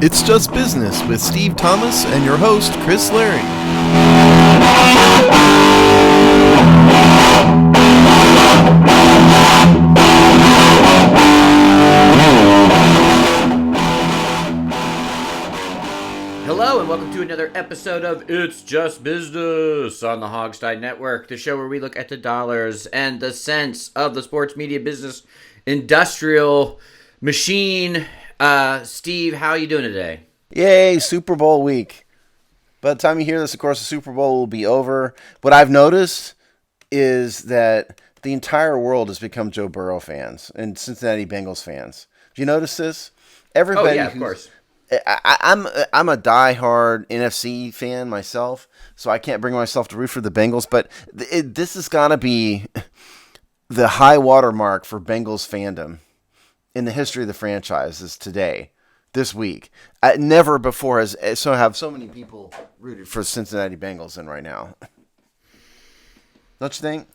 It's Just Business with Steve Thomas and your host, Chris Larry. Hello and welcome to another episode of It's Just Business on the Hogstine Network, the show where we look at the dollars and the cents of the sports media business industrial machine. Steve, how are you doing today? Yay, Super Bowl week. By the time you hear this, of course, the Super Bowl will be over. What I've noticed is that the entire world has become Joe Burrow fans and Cincinnati Bengals fans. Do you notice this? Everybody. Oh, yeah, of course. I'm a diehard NFC fan myself, so I can't bring myself to root for the Bengals. But this is gonna be the high water mark for Bengals fandom in the history of the franchise is today, this week. Never before have so many people rooted for Cincinnati Bengals in right now. Don't you think?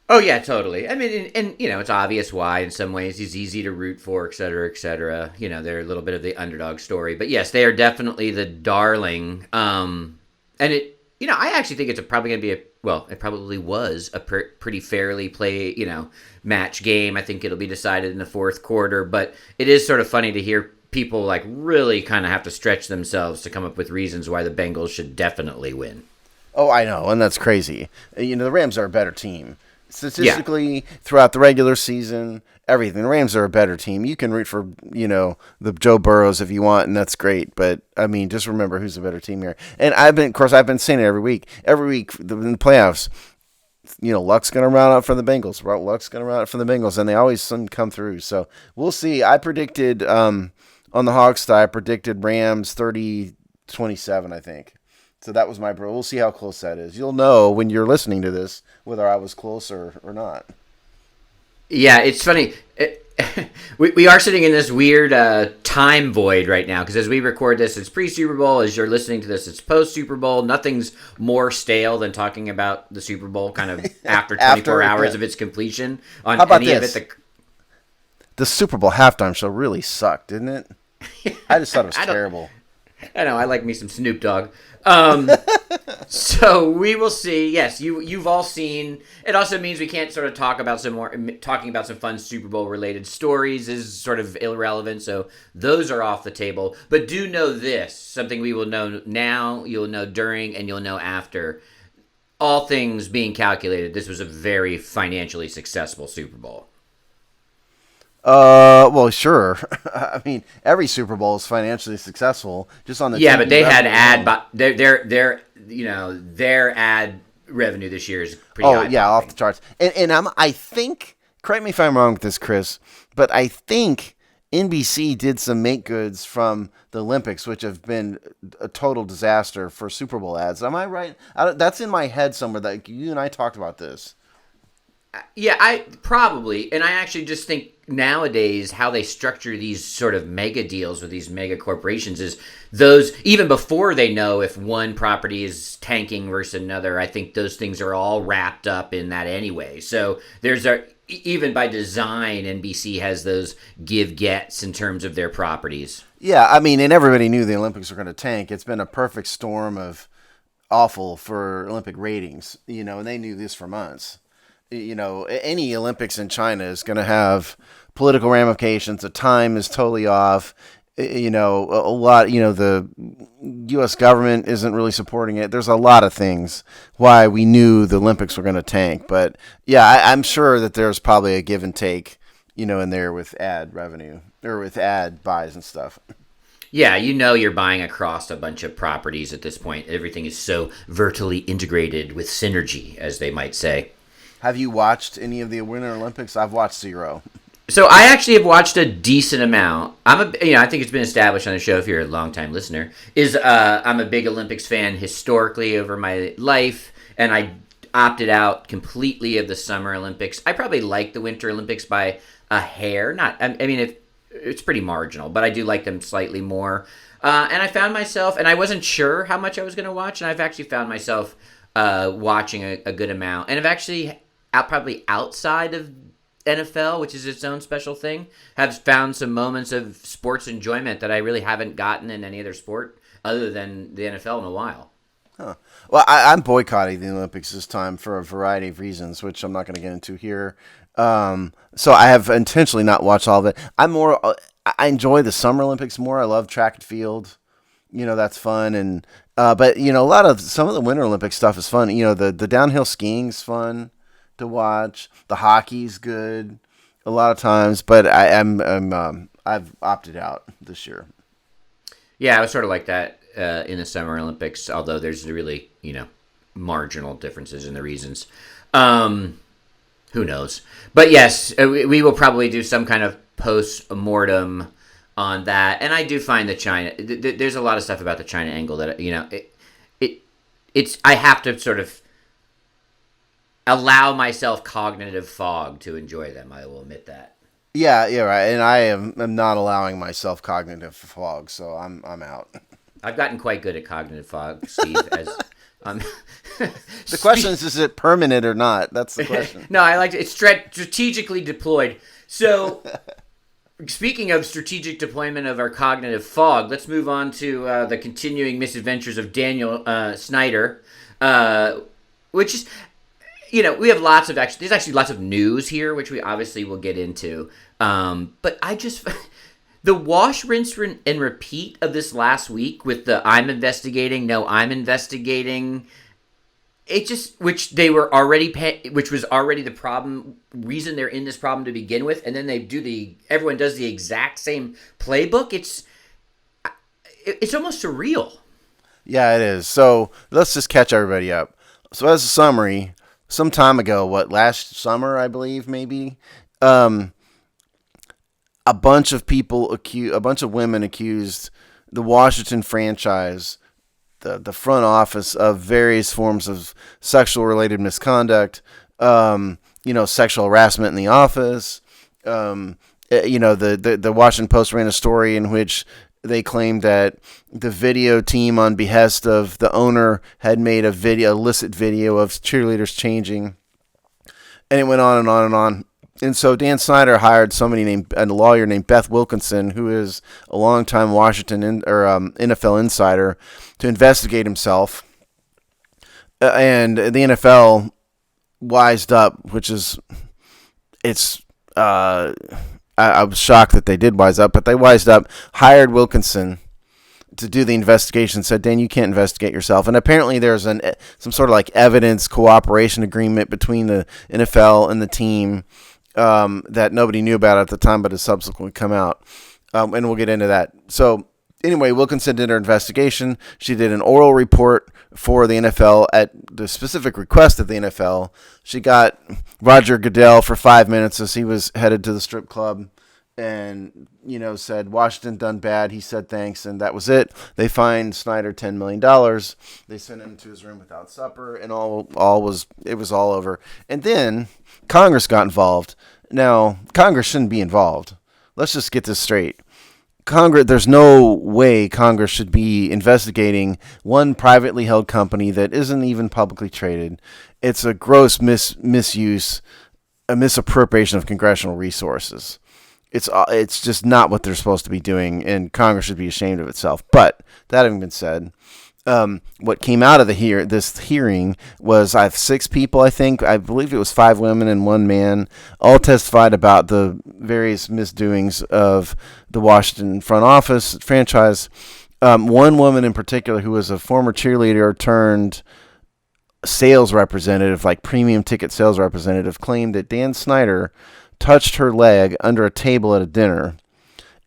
Oh, yeah, totally. I mean, and you know, it's obvious why in some ways he's easy to root for, et cetera, et cetera. You know, they're a little bit of the underdog story. But yes, they are definitely the darling. And it, you know, I actually think it's probably going to be it probably was a pretty fairly match game. I think it'll be decided in the fourth quarter. But it is sort of funny to hear people like really kind of have to stretch themselves to come up with reasons why the Bengals should definitely win. Oh, I know, and that's crazy. You know, the Rams are a better team. Statistically, throughout the regular season, everything. The Rams are a better team. You can root for, the Joe Burrows if you want, and that's great. But, I mean, just remember who's a better team here. And I've been saying it every week. Every week in the playoffs, luck's going to round out for the Bengals. Luck's going to round out for the Bengals, and they always come through. So, we'll see. I predicted, on the Hogstye, I predicted Rams 30-27, I think. So that was my bro. We'll see how close that is. You'll know when you're listening to this whether I was close or not. Yeah, it's funny. We are sitting in this weird time void right now because as we record this, it's pre-Super Bowl. As you're listening to this, it's post-Super Bowl. Nothing's more stale than talking about the Super Bowl kind of after 24 hours of its completion. On how about any this? Of it, the Super Bowl halftime show really sucked, didn't it? I just thought it was terrible. I know. I like me some Snoop Dogg. So we will see. Yes, you've all seen. It also means we can't sort of talking about some fun Super Bowl related stories is sort of irrelevant. So those are off the table. But do know this, something we will know now, you'll know during, and you'll know after. All things being calculated, this was a very financially successful Super Bowl. Well, sure. I mean, every Super Bowl is financially successul. Just on the but they had their ad revenue this year is pretty high. Oh yeah, off the charts. And I think, correct me if I'm wrong with this, Chris, but I think NBC did some make goods from the Olympics, which have been a total disaster for Super Bowl ads. Am I right? That's in my head somewhere. That you and I talked about this. Yeah, I probably, and I actually just think nowadays how they structure these sort of mega deals with these mega corporations is those, even before they know if one property is tanking versus another, I think those things are all wrapped up in that anyway. So even by design, NBC has those give-gets in terms of their properties. Yeah, I mean, and everybody knew the Olympics were going to tank. It's been a perfect storm of awful for Olympic ratings, and they knew this for months. Any Olympics in China is going to have political ramifications. The time is totally off. A lot, the U.S. government isn't really supporting it. There's a lot of things why we knew the Olympics were going to tank. But, yeah, I'm sure that there's probably a give and take, in there with ad revenue or with ad buys and stuff. Yeah, you're buying across a bunch of properties at this point. Everything is so vertically integrated with synergy, as they might say. Have you watched any of the Winter Olympics? I've watched zero. So I actually have watched a decent amount. I think it's been established on the show if you're a longtime listener. I'm a big Olympics fan historically over my life, and I opted out completely of the Summer Olympics. I probably like the Winter Olympics by a hair. It's pretty marginal, but I do like them slightly more. And I found myself, and I wasn't sure how much I was going to watch, and I've actually found myself watching a good amount, and I've actually probably outside of NFL, which is its own special thing, have found some moments of sports enjoyment that I really haven't gotten in any other sport other than the NFL in a while. Huh. Well, I'm boycotting the Olympics this time for a variety of reasons, which I'm not going to get into here. So I have intentionally not watched all of it. I enjoy the Summer Olympics more. I love track and field. That's fun. And but some of the Winter Olympic stuff is fun. The downhill skiing's fun to watch. The hockey's good a lot of times, but I've opted out this year. Yeah, I was sort of like that in the Summer Olympics, although there's really, marginal differences in the reasons. Who knows? But yes, we will probably do some kind of post-mortem on that. And I do find that China, there's a lot of stuff about the China angle that, it's I have to sort of allow myself cognitive fog to enjoy them. I will admit that. Yeah, right. And I am not allowing myself cognitive fog, so I'm out. I've gotten quite good at cognitive fog, Steve. The question is it permanent or not? That's the question. No, I like it. It's strategically deployed. So, speaking of strategic deployment of our cognitive fog, let's move on to the continuing misadventures of Daniel Snyder, which is, we have there's actually lots of news here, which we obviously will get into. But I just, the wash, rinse, and repeat of this last week with the I'm investigating, no, I'm investigating, which was already the problem, reason they're in this problem to begin with, and then everyone does the exact same playbook. It's almost surreal. Yeah, it is. So let's just catch everybody up. So as a summary, some time ago, last summer, I believe, maybe, a bunch of women accused the Washington franchise, the front office, of various forms of sexual related misconduct, sexual harassment in the office. The Washington Post ran a story in which they claimed that the video team, on behest of the owner, had made illicit video of cheerleaders changing, and it went on and on and on. And so Dan Snyder hired a lawyer named Beth Wilkinson, who is a longtime Washington NFL insider, to investigate himself. And the NFL wised up, I was shocked that they did wise up, but they wised up, hired Wilkinson to do the investigation, said, Dan, you can't investigate yourself. And apparently there's some sort of evidence cooperation agreement between the NFL and the team that nobody knew about at the time, but has subsequently come out. And we'll get into that. So anyway, Wilkinson did her investigation. She did an oral report for the NFL at the specific request of the NFL. She got Roger Goodell for 5 minutes as he was headed to the strip club and, said, Washington done bad. He said thanks, and that was it. They fined Snyder $10 million. They sent him to his room without supper, and it was all over. And then Congress got involved. Now, Congress shouldn't be involved. Let's just get this straight. There's no way Congress should be investigating one privately held company that isn't even publicly traded. It's a gross misuse, a misappropriation of congressional resources. It's just not what they're supposed to be doing, and Congress should be ashamed of itself. But that having been said, what came out of this hearing was I have 6 people, I believe it was 5 women and 1 man, all testified about the various misdoings of the Washington front office franchise. One woman in particular, who was a former cheerleader turned sales representative, premium ticket sales representative, claimed that Dan Snyder touched her leg under a table at a dinner,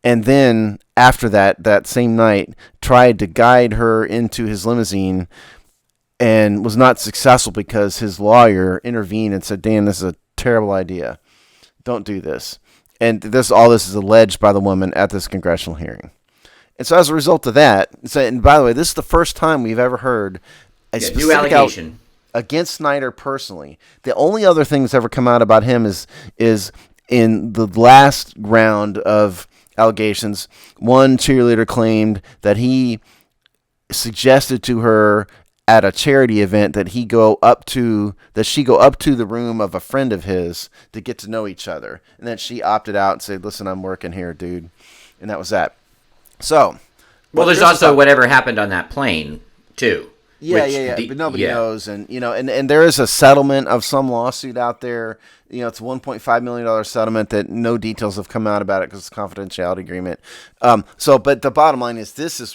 and then after that same night, tried to guide her into his limousine and was not successful because his lawyer intervened and said, Dan, this is a terrible idea. Don't do this. And all this is alleged by the woman at this congressional hearing. And so as a result of that, and by the way, this is the first time we've ever heard a specific new allegation against Snyder personally. The only other thing that's ever come out about him is in the last round of allegations, one cheerleader claimed that he suggested to her at a charity event that she go up to the room of a friend of his to get to know each other. And then she opted out and said, listen, I'm working here, dude. And that was that. So. Well, there's also whatever happened on that plane, too. Yeah. But nobody knows. And, and there is a settlement of some lawsuit out there. It's a $1.5 million settlement that no details have come out about it because it's a confidentiality agreement. But the bottom line is this is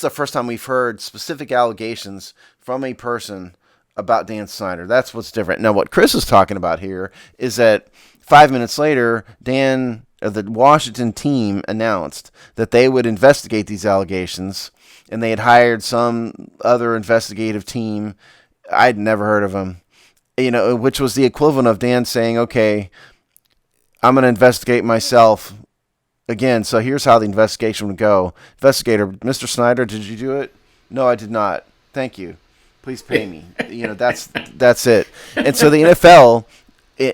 the first time we've heard specific allegations from a person about Dan Snyder. That's what's different. Now, what Chris is talking about here is that 5 minutes later, the Washington team announced that they would investigate these allegations, and they had hired some other investigative team. I'd never heard of them, which was the equivalent of Dan saying, okay, I'm going to investigate myself again. So here's how the investigation would go. Investigator, Mr. Snyder, did you do it? No, I did not. Thank you. Please pay me. That's it. And so the NFL,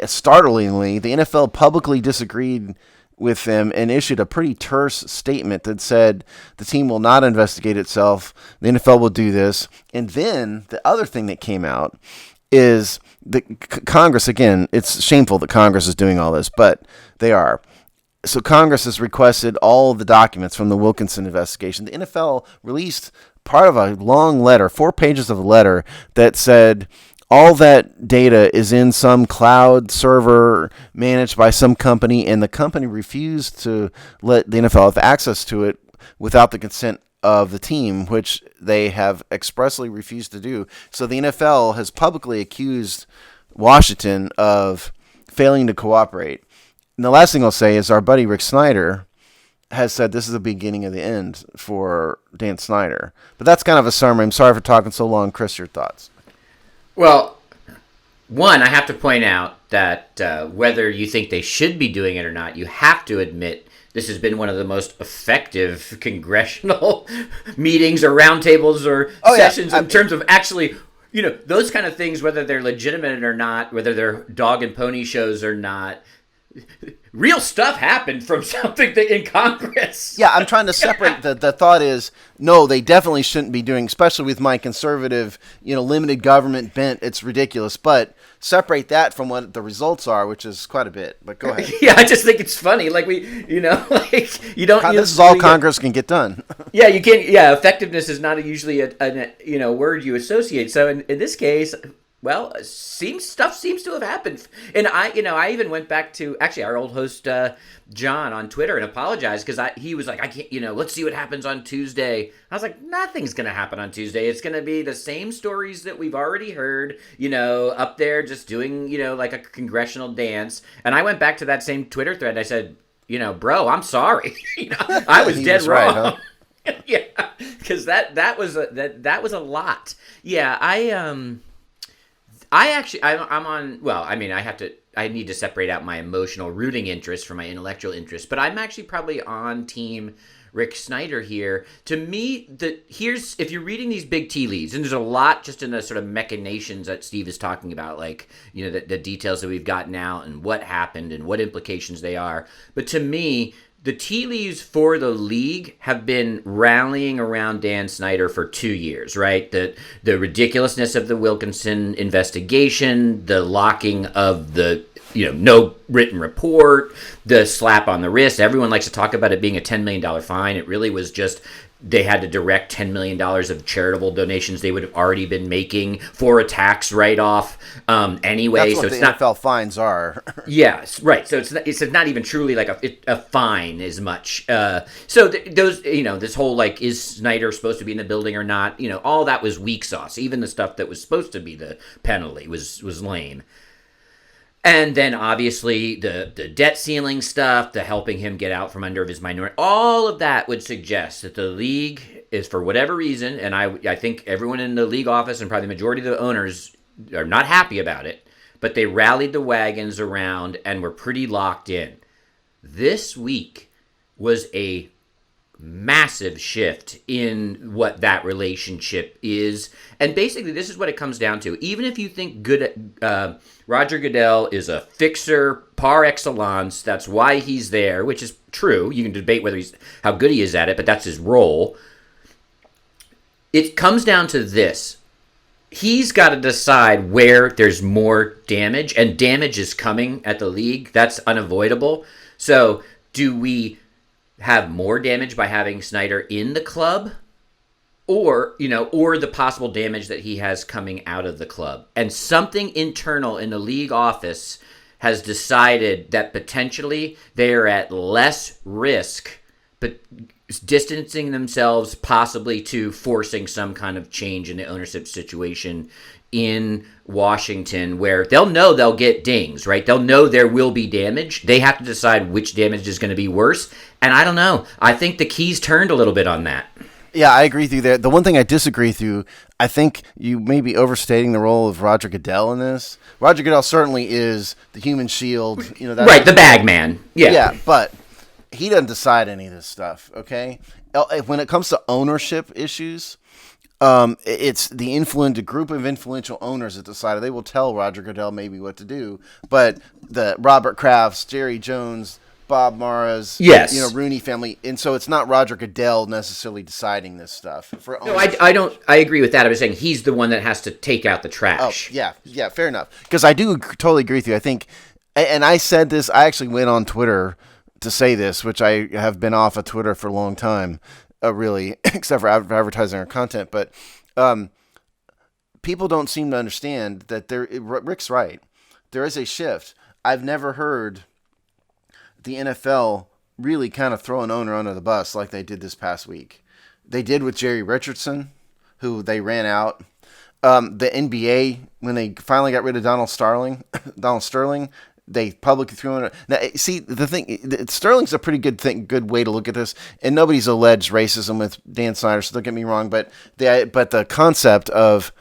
startlingly, the NFL publicly disagreed with them and issued a pretty terse statement that said the team will not investigate itself. The NFL will do this. And then the other thing that came out is the Congress, again, it's shameful that Congress is doing all this, but they are. So Congress has requested all the documents from the Wilkinson investigation. The NFL released part of a long letter, 4 pages of a letter that said all that data is in some cloud server managed by some company, and the company refused to let the NFL have access to it without the consent of the team, which they have expressly refused to do. So the NFL has publicly accused Washington of failing to cooperate. And the last thing I'll say is our buddy Rick Snyder has said this is the beginning of the end for Dan Snyder. But that's kind of a summary. I'm sorry for talking so long. Chris, your thoughts? Well, one, I have to point out that whether you think they should be doing it or not, you have to admit this has been one of the most effective congressional meetings or roundtables or sessions in terms of actually, those kind of things, whether they're legitimate or not, whether they're dog and pony shows or not. Real stuff happened from something in Congress. Yeah, I'm trying to separate. The thought is, no, they definitely shouldn't be doing, especially with my conservative, limited government bent. It's ridiculous. But separate that from what the results are, which is quite a bit. But go ahead. Yeah, I just think it's funny. Like you don't. This is all Congress can get done. Yeah, you can't. Yeah, effectiveness is not usually a word you associate. So in this case. Well, stuff seems to have happened, and I even went back to actually our old host John on Twitter and apologized because he was like, I can't, let's see what happens on Tuesday. I was like, nothing's gonna happen on Tuesday. It's gonna be the same stories that we've already heard, up there just doing, like a congressional dance. And I went back to that same Twitter thread. And I said, bro, I'm sorry. I was dead wrong. Right, huh? Yeah, because that was a lot. Yeah, I'm on, well, I mean, I need to separate out my emotional rooting interest from my intellectual interest, but I'm actually probably on team Rick Snyder here. To me, if you're reading these big tea leaves, and there's a lot just in the sort of machinations that Steve is talking about, like, the details that we've gotten out and what happened and what implications they are. But to me, the tea leaves for the league have been rallying around Dan Snyder for 2 years, right? The ridiculousness of the Wilkinson investigation, the locking of the no written report, the slap on the wrist. Everyone likes to talk about it being a $10 million fine. It really was just they had to direct $10 million of charitable donations they would have already been making for a tax write-off anyway. That's what so the NFL fines are. Yes, right. So it's not even truly like a fine as much. Those, this whole, like, is Snyder supposed to be in the building or not? All that was weak sauce. Even the stuff that was supposed to be the penalty was lame. And then, obviously, the debt ceiling stuff, the helping him get out from under his minority, all of that would suggest that the league is, for whatever reason, and I think everyone in the league office and probably the majority of the owners are not happy about it, but they rallied the wagons around and were pretty locked in. This week was a massive shift in what that relationship is. And basically, this is what it comes down to. Even if you think Roger Goodell is a fixer par excellence, that's why he's there, which is true. You can debate how good he is at it, but that's his role. it comes down to this. He's got to decide where there's more damage, and damage is coming at the league. That's unavoidable. So do we have more damage by having Snyder in the club, or the possible damage that he has coming out of the club? And something internal in the league office has decided that potentially they are at less risk, but distancing themselves possibly to forcing some kind of change in the ownership situation in Washington, where they'll know they'll get dings, right? They'll know there will be damage. They have to decide which damage is going to be worse. And I don't know. I think the key's turned a little bit on that. Yeah, I agree with you there. The one thing I disagree with you, I think you may be overstating the role of Roger Goodell in this. Roger Goodell certainly is the human shield. Right, the bag man. Yeah. Yeah, but he doesn't decide any of this stuff, okay? When it comes to ownership issues, it's the group of influential owners that decide. They will tell Roger Goodell maybe what to do, but the Robert Krafts, Jerry Jones, Bob Mara's, yes, Rooney family, and so it's not Roger Goodell necessarily deciding this stuff. No, I don't. I agree with that. I was saying he's the one that has to take out the trash. Oh, yeah, fair enough. Because I do totally agree with you. I think, and I said this. I actually went on Twitter to say this, which I have been off of Twitter for a long time, really, except for advertising our content. But people don't seem to understand that Rick's right. There is a shift. I've never heard the NFL really kind of throw an owner under the bus like they did this past week. They did with Jerry Richardson, who they ran out. The NBA, when they finally got rid of Donald Sterling, they publicly threw in. Now, see, the thing, Sterling's a pretty good way to look at this, and nobody's alleged racism with Dan Snyder, so don't get me wrong, but the concept of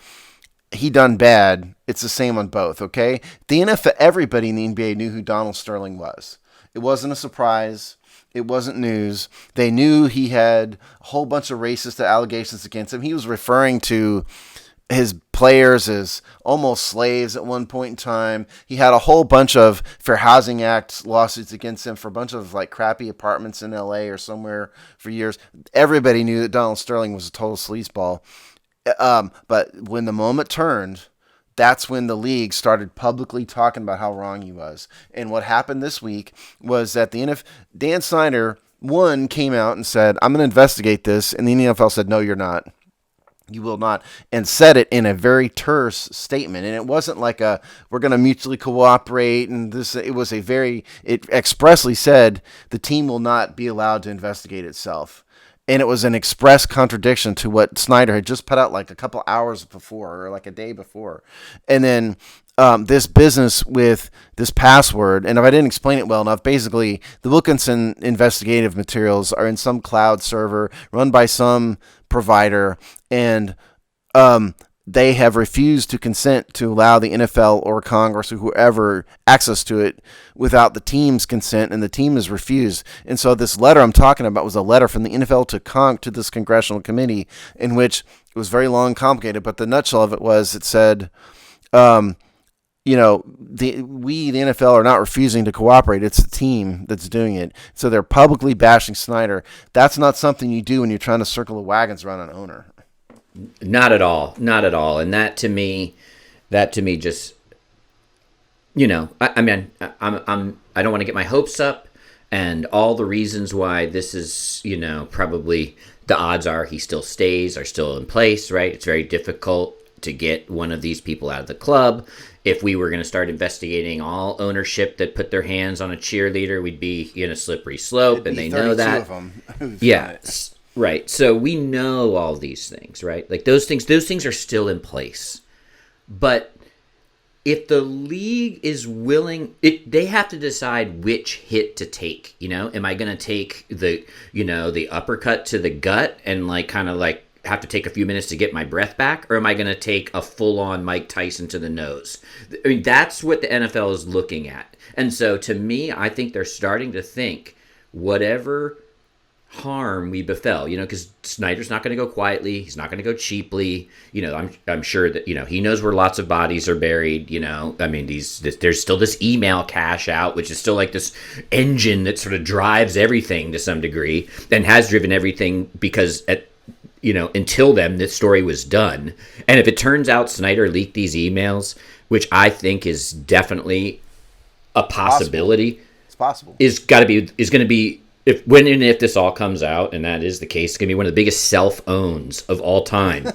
he done bad, it's the same on both, okay? The NFL, everybody in the NBA knew who Donald Sterling was. It wasn't a surprise. It wasn't news. They knew he had a whole bunch of racist allegations against him. He was referring to his players as almost slaves at one point in time. He had a whole bunch of Fair Housing Act lawsuits against him for a bunch of like crappy apartments in LA or somewhere for years. Everybody knew that Donald Sterling was a total sleazeball. But when the moment turned, that's when the league started publicly talking about how wrong he was. And what happened this week was that Dan Snyder, came out and said, I'm going to investigate this. And the NFL said, no, you're not. You will not, and said it in a very terse statement. And it wasn't like we're going to mutually cooperate. And it expressly said the team will not be allowed to investigate itself. And it was an express contradiction to what Snyder had just put out like a couple hours before or like a day before. And then this business with this password, and if I didn't explain it well enough, basically the Wilkinson investigative materials are in some cloud server run by some provider, and they have refused to consent to allow the NFL or Congress or whoever access to it without the team's consent, and the team has refused. And so this letter I'm talking about was a letter from the NFL to this congressional committee, in which it was very long and complicated, but the nutshell of it was, it said, the NFL are not refusing to cooperate. It's the team that's doing it. So they're publicly bashing Snyder. That's not something you do when you're trying to circle the wagons around an owner. Not at all. Not at all. And that to me just, I don't want to get my hopes up, and all the reasons why this is, probably the odds are he still stays are still in place, right? It's very difficult to get one of these people out of the club. If we were going to start investigating all ownership that put their hands on a cheerleader, we'd be in a slippery slope, and they know that. Of them yeah. Right. So we know all these things, right? Like those things are still in place. But if the league is willing, they have to decide which hit to take, Am I going to take the uppercut to the gut and have to take a few minutes to get my breath back? Or am I going to take a full-on Mike Tyson to the nose? I mean, that's what the NFL is looking at. And so to me, I think they're starting to think whatever harm we befell, because Snyder's not going to go quietly. He's not going to go cheaply. I'm sure that, he knows where lots of bodies are buried. There's still this email cache out, which is still like this engine that sort of drives everything to some degree and has driven everything, because until then, this story was done. And if it turns out Snyder leaked these emails, which I think is definitely a possibility, it's possible, is going to be, if when and if this all comes out, and that is the case, it's going to be one of the biggest self-owns of all time.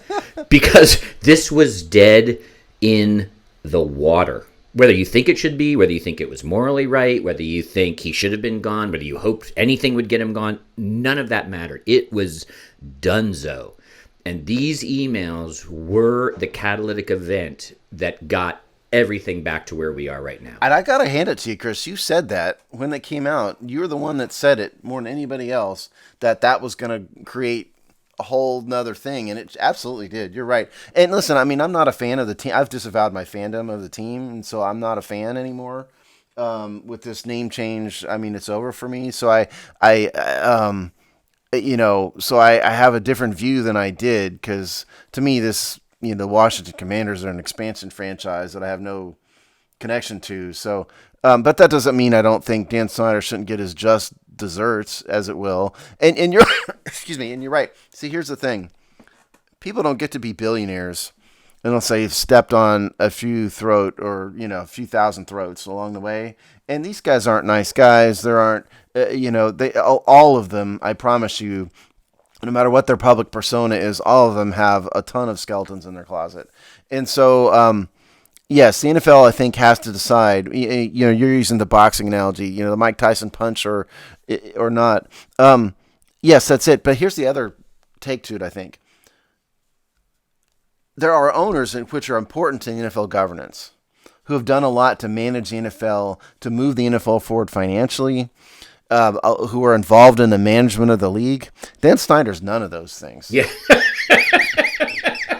Because this was dead in the water. Whether you think it should be, whether you think it was morally right, whether you think he should have been gone, whether you hoped anything would get him gone, none of that mattered. It was donezo. And these emails were the catalytic event that got everything back to where we are right now. And I got to hand it to you, Chris. You said that when it came out. You were the one that said it more than anybody else, that was going to create a whole nother thing, and it absolutely did. You're right. And listen, I mean, I'm not a fan of the team. I've disavowed my fandom of the team, and so I'm not a fan anymore. With this name change, I mean, it's over for me. So I have a different view than I did, because to me, this, the Washington Commanders are an expansion franchise that I have no connection to. So, but that doesn't mean I don't think Dan Snyder shouldn't get his just desserts, as it will. And you're excuse me, and you're right. See, here's the thing. People don't get to be billionaires unless they've stepped on a few throat, or a few thousand throats along the way. And these guys aren't nice guys. There aren't all of them, I promise you, no matter what their public persona is, all of them have a ton of skeletons in their closet. And so yes, the NFL, I think, has to decide. You're using the boxing analogy, the Mike Tyson punch or not. Yes, that's it. But here's the other take to it, I think. There are owners which are important to NFL governance, who have done a lot to manage the NFL, to move the NFL forward financially, who are involved in the management of the league. Dan Snyder's none of those things. Yeah.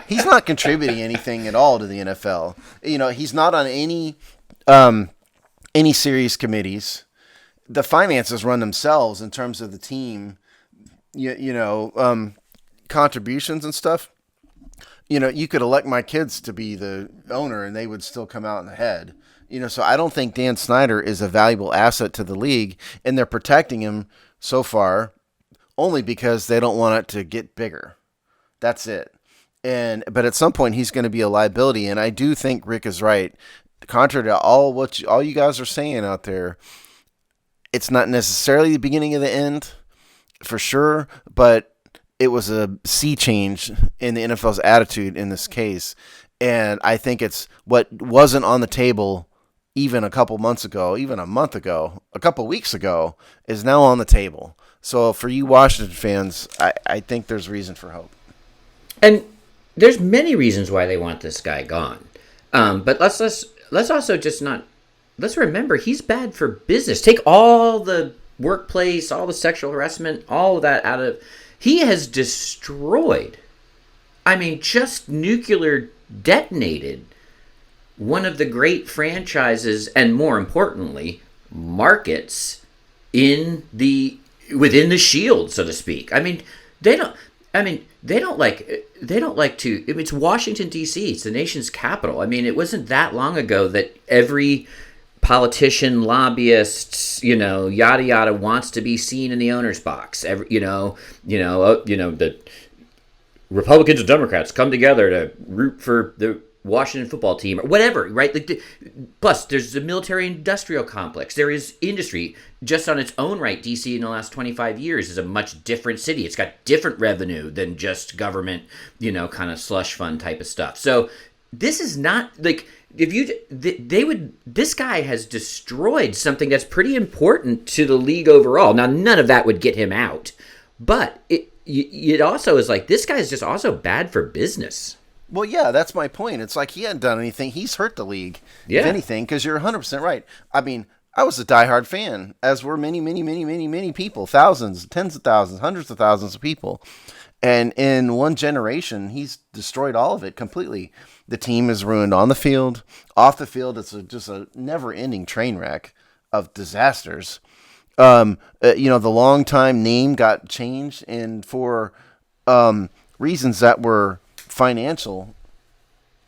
He's not contributing anything at all to the NFL. He's not on any serious committees. The finances run themselves in terms of the team, contributions and stuff. You could elect my kids to be the owner and they would still come out in the head. So I don't think Dan Snyder is a valuable asset to the league, and they're protecting him so far only because they don't want it to get bigger. That's it. But at some point he's going to be a liability, and I do think Rick is right. Contrary to all you guys are saying out there, it's not necessarily the beginning of the end, for sure, but it was a sea change in the NFL's attitude in this case. And I think it's what wasn't on the table even a couple months ago, even a month ago, a couple weeks ago, is now on the table. So for you Washington fans, I think there's reason for hope. And there's many reasons why they want this guy gone. But let's also just not, let's remember he's bad for business. Take all the workplace, all the sexual harassment, all of that out of, he has destroyed, just nuclear detonated one of the great franchises, and more importantly, markets within the shield, so to speak. They don't like to. It's Washington D.C. It's the nation's capital. It wasn't that long ago that every politician, lobbyists, yada yada, wants to be seen in the owner's box. The Republicans and Democrats come together to root for the Washington football team or whatever, right? Plus, there's the military-industrial complex. There is industry just on its own right. D.C. in the last 25 years is a much different city. It's got different revenue than just government, kind of slush fund type of stuff. So this is not like this guy has destroyed something that's pretty important to the league overall. Now, none of that would get him out, but it also is like this guy's just also bad for business. Well, yeah, that's my point. It's like he hadn't done anything. He's hurt the league, if anything, because you're 100% right. I was a diehard fan, as were many, many, many, many, many people, thousands, tens of thousands, hundreds of thousands of people. And in one generation, he's destroyed all of it completely. The team is ruined on the field, off the field. It's just a never-ending train wreck of disasters. The long-time name got changed, and for reasons that were financial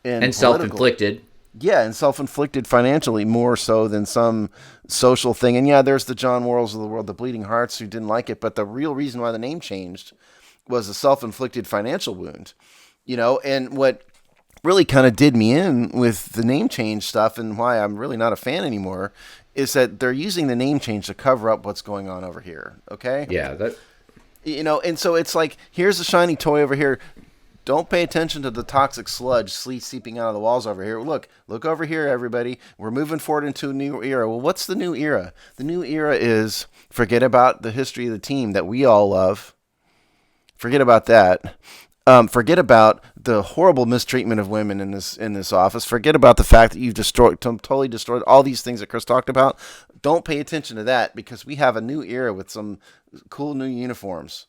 and self-inflicted. Yeah, and self-inflicted financially more so than some social thing. And yeah, there's the John Worrells of the world, the Bleeding Hearts, who didn't like it. But the real reason why the name changed was a self-inflicted financial wound, and what really kind of did me in with the name change stuff and why I'm really not a fan anymore is that they're using the name change to cover up what's going on over here. Okay. Yeah. And so it's like, here's a shiny toy over here. Don't pay attention to the toxic sludge seeping out of the walls over here. Look over here, everybody. We're moving forward into a new era. Well, what's the new era? The new era is forget about the history of the team that we all love. Forget about that. Forget about the horrible mistreatment of women in this office. Forget about the fact that you've totally destroyed all these things that Chris talked about. Don't pay attention to that because we have a new era with some cool new uniforms.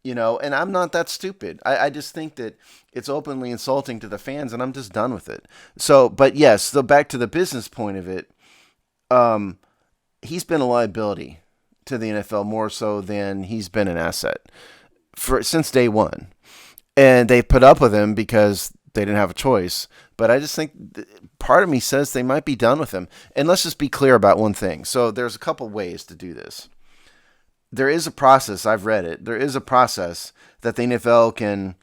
And I'm not that stupid. I just think that it's openly insulting to the fans, and I'm just done with it. So, but yes, so back to the business point of it, he's been a liability to the NFL more so than he's been an asset since day one. And they put up with him because they didn't have a choice. But I just think part of me says they might be done with him. And let's just be clear about one thing. So there's a couple ways to do this. There is a process. I've read it. There is a process that the NFL can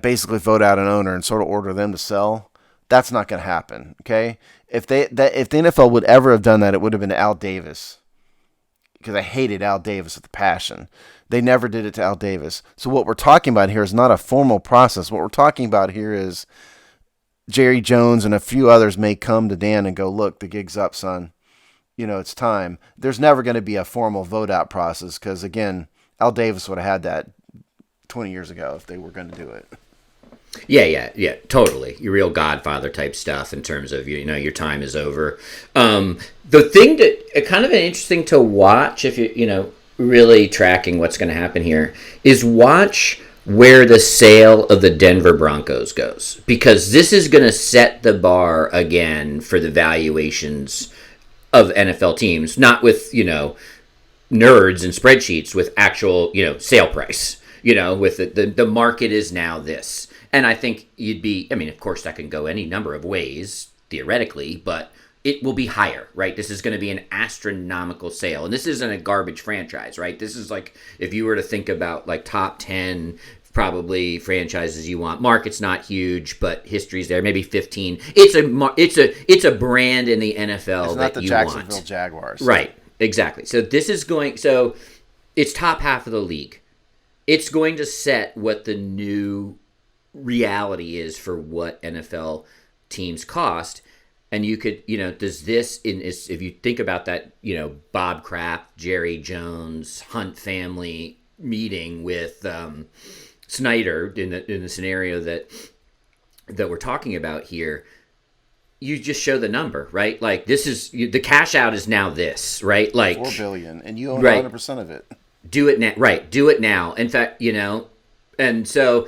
basically vote out an owner and sort of order them to sell. That's not going to happen. Okay. If the NFL would ever have done that, it would have been Al Davis, because I hated Al Davis with a passion. They never did it to Al Davis. So what we're talking about here is not a formal process. What we're talking about here is Jerry Jones and a few others may come to Dan and go, look, the gig's up, son. It's time. There's never going to be a formal vote out process because, again, Al Davis would have had that 20 years ago if they were going to do it. Yeah, totally. Your real Godfather type stuff in terms of, your time is over. The thing that kind of interesting to watch if you really tracking what's going to happen here is watch where the sale of the Denver Broncos goes, because this is going to set the bar again for the valuations of NFL teams, not with, nerds and spreadsheets, with actual, sale price, with the market is now this. And I think of course that can go any number of ways theoretically, but it will be higher, right? This is going to be an astronomical sale. And this isn't a garbage franchise, right? This is like, if you were to think about like top 10 probably franchises you want. Market's not huge, but history's there. Maybe 15. It's a brand in the NFL that you want. It's not the Jacksonville Jaguars. Right, exactly. So it's top half of the league. It's going to set what the new reality is for what NFL teams cost. And you could, does this, if you think about that, Bob Kraft, Jerry Jones, Hunt family meeting with Snyder in the scenario that we're talking about here, you just show the number, right? Like this is, the cash out is now this, right? Like $4 billion, and you own 100% of it. Do it now, right? Do it now. In fact, and so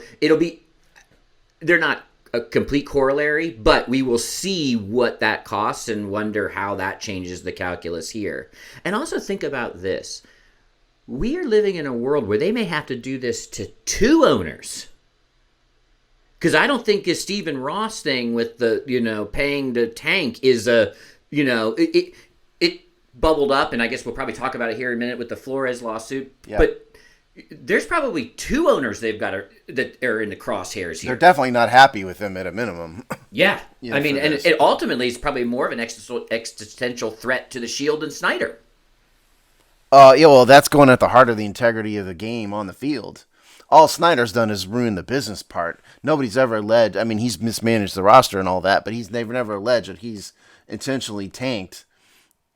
they're not a complete corollary, but we will see what that costs and wonder how that changes the calculus here. And also think about this. We are living in a world where they may have to do this to two owners. Because I don't think this Stephen Ross thing with the, paying the tank is it bubbled up, and I guess we'll probably talk about it here in a minute with the Flores lawsuit. Yeah. But there's probably two owners that are in the crosshairs here. They're definitely not happy with him at a minimum. Yeah. And it ultimately is probably more of an existential threat to the Shield than Snyder. Well, that's going at the heart of the integrity of the game on the field. All Snyder's done is ruin the business part. Nobody's ever alleged. I mean, he's mismanaged the roster and all that, but they've never alleged that he's intentionally tanked,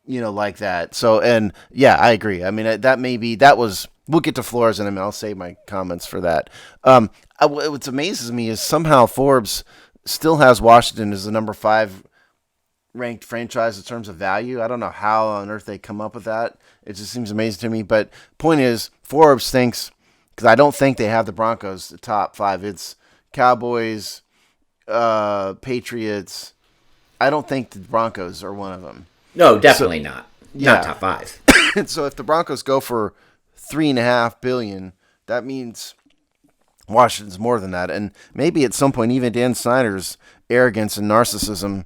like that. So, and yeah, I agree. I mean, we'll get to Flores in a minute. I'll save my comments for that. What amazes me is somehow Forbes still has Washington as the number 5 ranked franchise in terms of value. I don't know how on earth they come up with that. It just seems amazing to me. But point is, Forbes thinks, because I don't think they have the Broncos the top 5. It's Cowboys, Patriots. I don't think the Broncos are one of them. No, definitely not. Not top 5. And so if the Broncos go for $3.5 billion, that means Washington's more than that. And maybe at some point, even Dan Snyder's arrogance and narcissism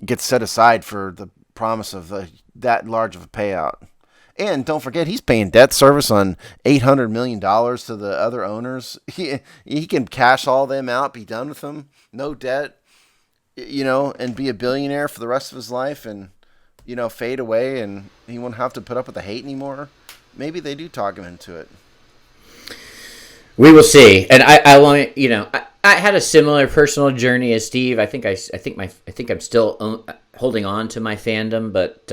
gets set aside for the promise of that large of a payout. And don't forget, he's paying debt service on $800 million to the other owners. He can cash all them out, be done with them, no debt, and be a billionaire for the rest of his life and, fade away, and he won't have to put up with the hate anymore. Maybe they do talk him into it. We will see. And I want I had a similar personal journey as Steve. I think I'm still holding on to my fandom, but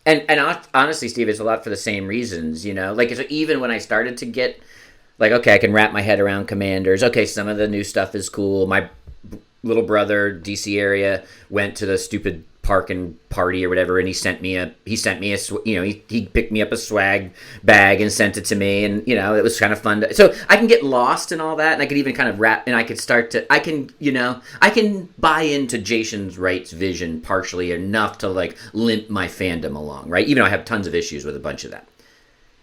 and honestly, Steve, it's a lot for the same reasons. Like so even when I started to get like, okay, I can wrap my head around Commanders. Okay, some of the new stuff is cool. My little brother, DC area, went to the stupid park and party or whatever, and he picked me up a swag bag and sent it to me, and it was kind of fun so I can get lost in all that, and I could even kind of wrap, and I can buy into Jason Wright's vision partially enough to like limp my fandom along, right? Even though I have tons of issues with a bunch of that.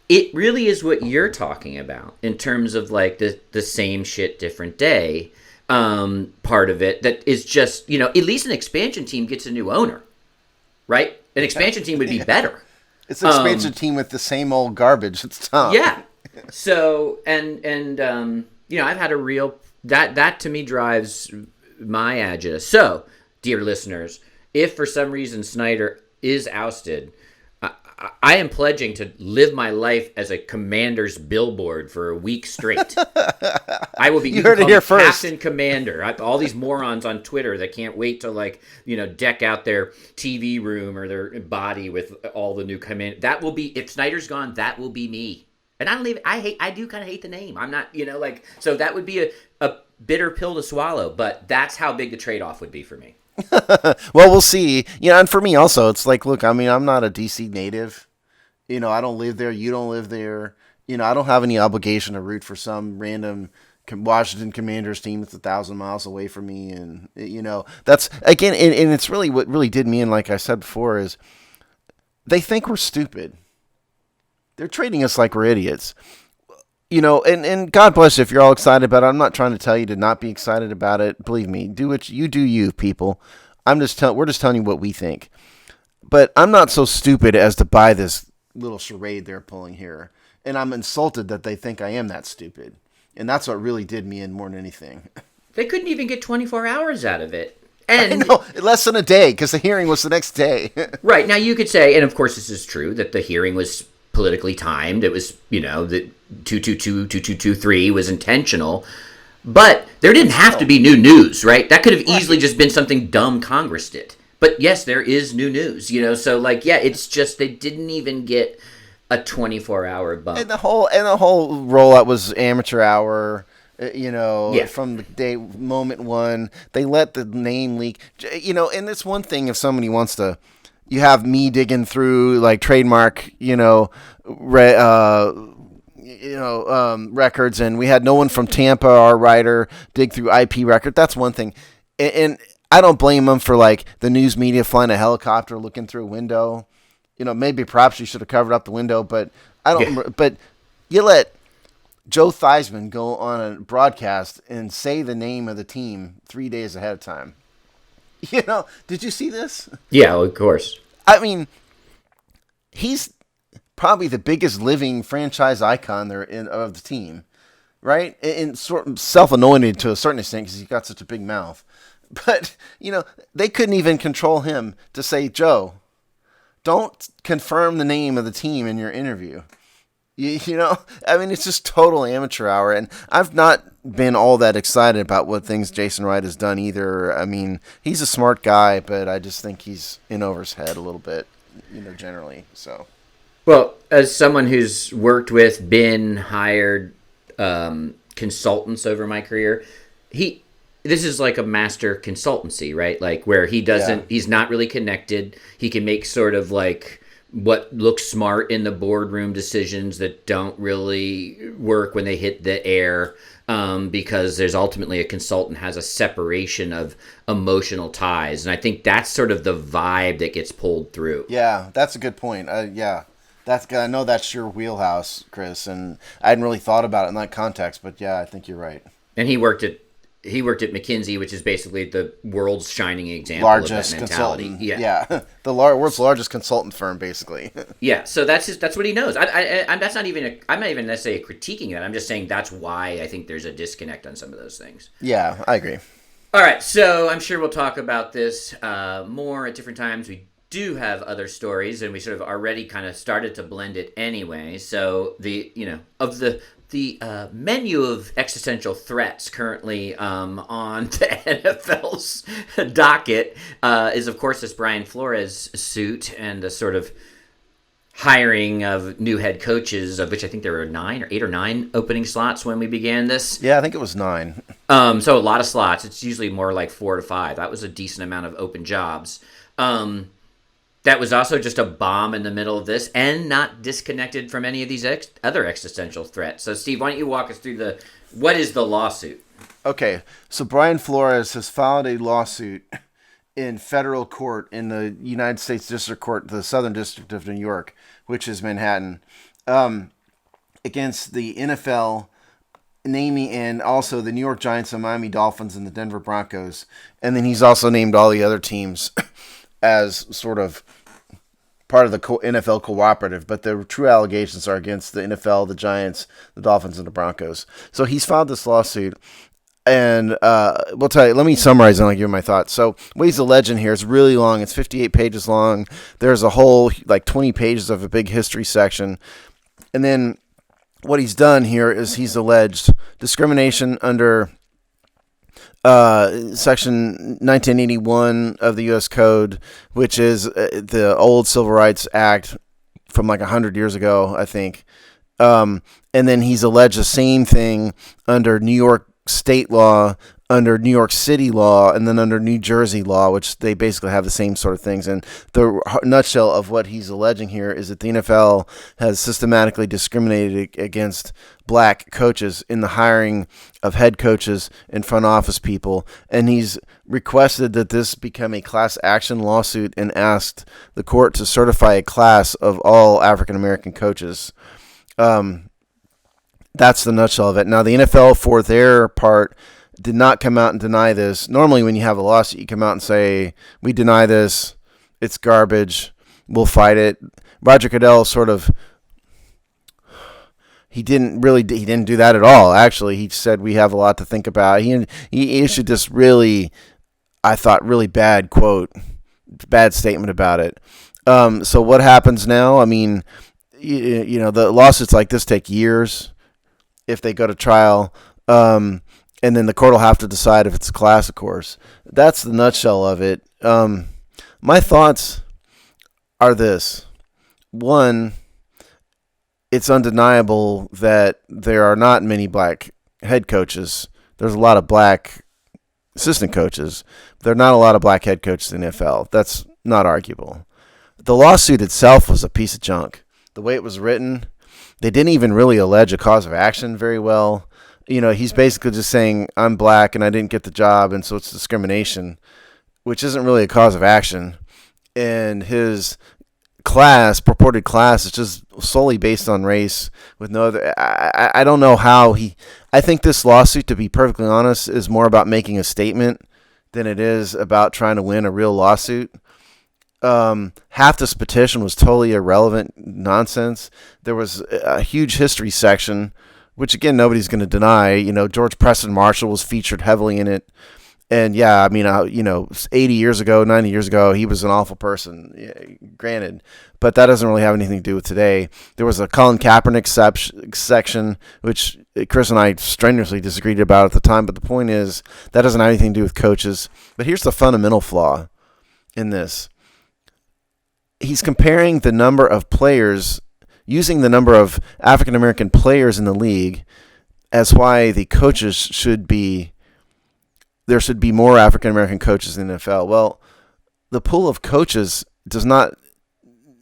It really is what you're talking about in terms of like the same shit different day. Part of it that is just, at least an expansion team gets a new owner, right? An expansion team would be better. It's an expansion team with the same old garbage. It's tough. Yeah. So, and I've had a real, that to me drives my agita. So, dear listeners, if for some reason Snyder is ousted, I am pledging to live my life as a Commander's billboard for a week straight. I will be you heard it here first. Captain Commander. All these morons on Twitter that can't wait to deck out their TV room or their body with all the new command. That will be, if Snyder's gone, that will be me. And I do kind of hate the name. I'm not, so that would be a bitter pill to swallow, but that's how big the trade-off would be for me. Well, we'll see. And for me also, it's like, look, I'm not a DC native. I don't live there. You don't live there. I don't have any obligation to root for some random Washington Commanders team that's 1,000 miles away from me. And, that's, again, and it's really what really did me in, like I said before, is they think we're stupid. They're treating us like we're idiots. And God bless you if you're all excited about it. I'm not trying to tell you to not be excited about it. Believe me, do what you do, you people. We're just telling you what we think. But I'm not so stupid as to buy this little charade they're pulling here. And I'm insulted that they think I am that stupid. And that's what really did me in more than anything. They couldn't even get 24 hours out of it. And I know, less than a day, because the hearing was the next day. Right. Now, you could say, and of course this is true, that the hearing was politically timed. It was, the 222-2223 was intentional. But there didn't have to be new news, right? That could have easily just been something dumb Congress did. But yes, there is new news, So it's just they didn't even get a 24-hour bump. And the whole rollout was amateur hour. From the moment one, they let the name leak. And it's one thing if somebody wants to. You have me digging through like trademark, records, and we had no one from Tampa, our writer, dig through IP record. That's one thing, and I don't blame them for like the news media flying a helicopter looking through a window. Maybe perhaps you should have covered up the window, but I don't. Yeah. But you let Joe Theismann go on a broadcast and say the name of the team 3 days ahead of time. Did you see this? Yeah, of course. I mean, he's probably the biggest living franchise icon of the team, right? And sort of self-anointed to a certain extent because he's got such a big mouth. But, they couldn't even control him to say, Joe, don't confirm the name of the team in your interview. I mean, it's just total amateur hour. And I've not been all that excited about what things Jason Wright has done either. I mean, he's a smart guy, but I just think he's in over his head a little bit, generally. So, well, as someone who's worked with, been hired consultants over my career, this is like a master consultancy, right? Like where he's not really connected. He can make sort of like what looks smart in the boardroom decisions that don't really work when they hit the air, because there's ultimately a consultant has a separation of emotional ties. And I think that's sort of the vibe that gets pulled through. Yeah, that's a good point. I know that's your wheelhouse, Chris, and I hadn't really thought about it in that context, but yeah, I think you're right. And he worked at he worked at McKinsey, which is basically the world's shining example largest of that mentality. Consultant. Yeah. The world's largest consultant firm, basically. Yeah, so that's what he knows. I'm not even necessarily critiquing that. I'm just saying that's why I think there's a disconnect on some of those things. Yeah, I agree. All right, so I'm sure we'll talk about this more at different times. We do have other stories, and we sort of already kind of started to blend it anyway. So the menu of existential threats currently on the NFL's docket is, of course, this Brian Flores suit and the sort of hiring of new head coaches, of which I think there were 8 or 9 opening slots when we began this. Yeah, I think it was 9. So a lot of slots. It's usually more like 4 to 5. That was a decent amount of open jobs. That was also just a bomb in the middle of this and not disconnected from any of these other existential threats. So, Steve, why don't you walk us through what is the lawsuit? Okay, so Brian Flores has filed a lawsuit in federal court in the United States District Court, the Southern District of New York, which is Manhattan, against the NFL, naming, and also the New York Giants, the Miami Dolphins, and the Denver Broncos. And then he's also named all the other teams as sort of part of the NFL cooperative, but the true allegations are against the NFL, the Giants, the Dolphins, and the Broncos. So he's filed this lawsuit, and we'll tell you, let me summarize and I'll give you my thoughts. So what he's alleging here is really long. It's 58 pages long. There's a whole, 20 pages of a big history section. And then what he's done here is he's alleged discrimination under Section 1981 of the U.S. Code, which is the old Civil Rights Act from 100 years ago, I think. And then he's alleged the same thing under New York state law, under New York City law, and then under New Jersey law, which they basically have the same sort of things. And the nutshell of what he's alleging here is that the NFL has systematically discriminated against black coaches in the hiring of head coaches and front office people. And he's requested that this become a class action lawsuit and asked the court to certify a class of all African American coaches. That's the nutshell of it. Now, the NFL, for their part, did not come out and deny this. Normally, when you have a lawsuit, you come out and say, we deny this, it's garbage, we'll fight it. Roger Goodell he didn't do that at all. Actually, he said we have a lot to think about. He issued this really bad statement about it. So what happens now? I mean, the lawsuits like this take years if they go to trial. And then the court will have to decide if it's a class, of course. That's the nutshell of it. My thoughts are this. One, it's undeniable that there are not many black head coaches. There's a lot of black assistant coaches. There are not a lot of black head coaches in the NFL. That's not arguable. The lawsuit itself was a piece of junk. The way it was written, they didn't even really allege a cause of action very well. He's basically just saying, I'm black and I didn't get the job, and so it's discrimination, which isn't really a cause of action. And his purported class, is just solely based on race with no other. I don't know how I think this lawsuit, to be perfectly honest, is more about making a statement than it is about trying to win a real lawsuit. Half this petition was totally irrelevant nonsense. There was a huge history section, which again, nobody's going to deny. George Preston Marshall was featured heavily in it. And yeah, I mean, 80 years ago, 90 years ago, he was an awful person, granted. But that doesn't really have anything to do with today. There was a Colin Kaepernick section, which Chris and I strenuously disagreed about at the time. But the point is, that doesn't have anything to do with coaches. But here's the fundamental flaw in this. He's comparing the number of players, using the number of African-American players in the league as why the coaches there should be more African-American coaches in the NFL. Well, the pool of coaches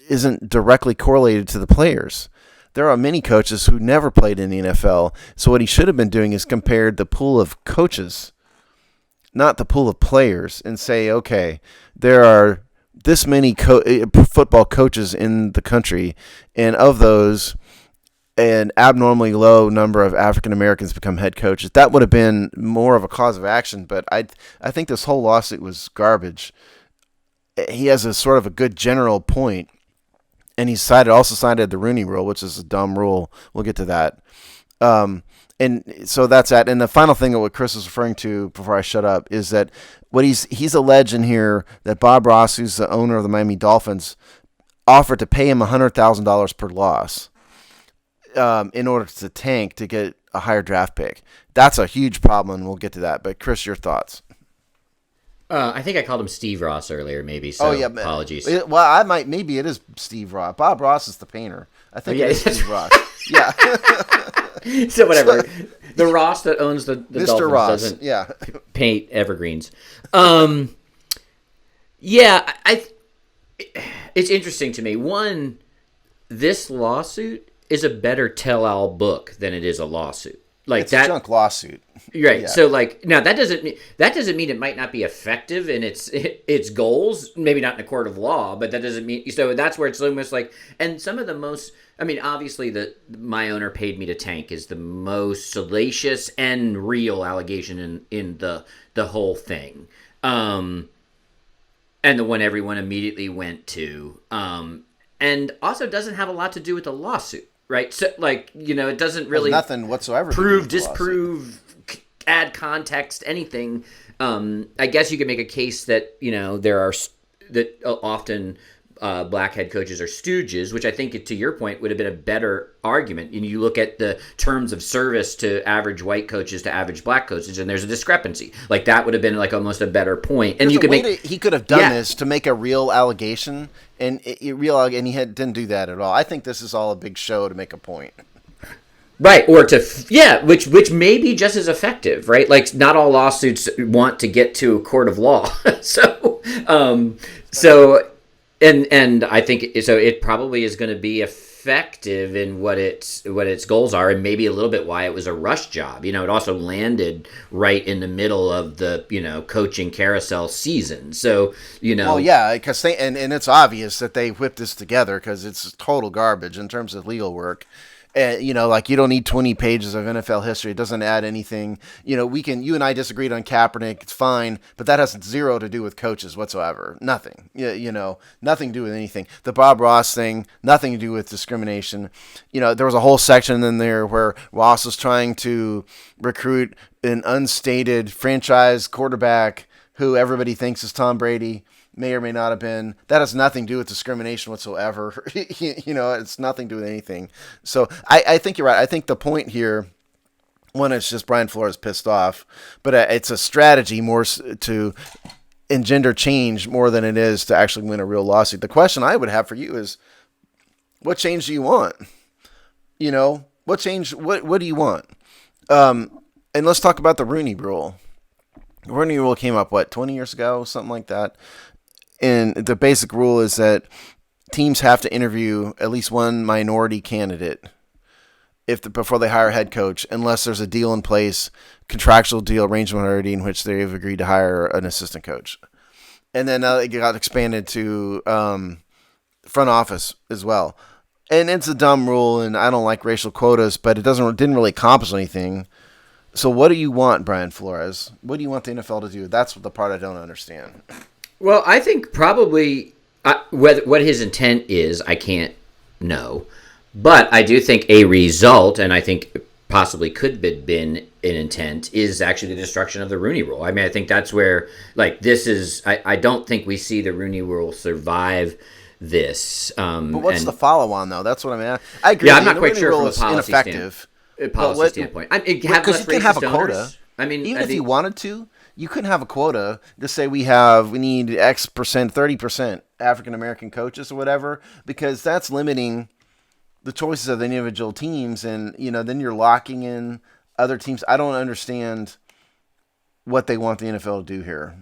isn't directly correlated to the players. There are many coaches who never played in the NFL. So what he should have been doing is compared the pool of coaches, not the pool of players, and say, okay, there are this many football coaches in the country, and of those, an abnormally low number of African Americans become head coaches. That would have been more of a cause of action, but I think this whole lawsuit was garbage. He has a sort of a good general point, and he also cited the Rooney Rule, which is a dumb rule. We'll get to that. And so that's that. And the final thing of what Chris was referring to before I shut up is that what he's alleged in here that Bob Ross, who's the owner of the Miami Dolphins, offered to pay him $100,000 per loss in order to tank to get a higher draft pick. That's a huge problem, and we'll get to that. But Chris, your thoughts? I think I called him Steve Ross earlier, maybe. So apologies. Maybe it is Steve Ross. Bob Ross is the painter. I think it is Steve Ross. Yeah. So whatever. The Ross that owns the Mr. Dolphins Ross, doesn't paint evergreens. Yeah, it's interesting to me. One, this lawsuit is a better tell-all book than it is a lawsuit. Like it's a junk lawsuit, right? Yeah. So now that doesn't mean it might not be effective in its goals. Maybe not in a court of law, but that doesn't mean. So that's where it's almost like. And some of the most. I mean, obviously, my owner paid me to tank is the most salacious and real allegation in the whole thing, and the one everyone immediately went to, and also doesn't have a lot to do with the lawsuit. Right, so it doesn't really nothing whatsoever. Prove, disprove, add context, anything. I guess you could make a case that there are that often black head coaches are stooges, which I think, to your point, would have been a better argument. And you look at the terms of service to average white coaches to average black coaches, and there's a discrepancy. Like that would have been like almost a better point. And you could he could have done this to make a real allegation. And he didn't do that at all. I think this is all a big show to make a point. Right, or which may be just as effective, right? Like not all lawsuits want to get to a court of law. And I think so. It probably is going to be effective in what its goals are, and maybe a little bit why it was a rush job. It also landed right in the middle of the coaching carousel season. So well, yeah, because and it's obvious that they whipped this together because it's total garbage in terms of legal work. You don't need 20 pages of NFL history. It doesn't add anything. You and I disagreed on Kaepernick. It's fine, but that has zero to do with coaches whatsoever. Nothing. Nothing to do with anything. The Bob Ross thing, nothing to do with discrimination. There was a whole section in there where Ross was trying to recruit an unstated franchise quarterback who everybody thinks is Tom Brady. May or may not have been. That has nothing to do with discrimination whatsoever. It's nothing to do with anything. So I think you're right. I think the point here, one, it's just Brian Flores pissed off, but it's a strategy more to engender change more than it is to actually win a real lawsuit. The question I would have for you is, what change do you want? What change? What do you want? And let's talk about the Rooney Rule. The Rooney Rule came up, 20 years ago, something like that. And the basic rule is that teams have to interview at least one minority candidate before they hire a head coach, unless there's a deal in place, contractual deal arrangement already in which they've agreed to hire an assistant coach. And then it got expanded to front office as well. And it's a dumb rule, and I don't like racial quotas, but it didn't really accomplish anything. So what do you want, Brian Flores? What do you want the NFL to do? That's the part I don't understand. Well, I think probably what his intent is, I can't know. But I do think a result, and I think possibly could have been an intent, is actually the destruction of the Rooney Rule. I mean, I think that's where, this is, I don't think we see the Rooney Rule survive this. But what's the follow-on, though? That's what I mean. I agree. Yeah, I'm not quite sure from a policy ineffective. Standpoint. Because you can have a quota. I mean, even if you wanted to, you couldn't have a quota to say we need X percent, 30% African American coaches or whatever, because that's limiting the choices of the individual teams, and then you're locking in other teams. I don't understand what they want the NFL to do here.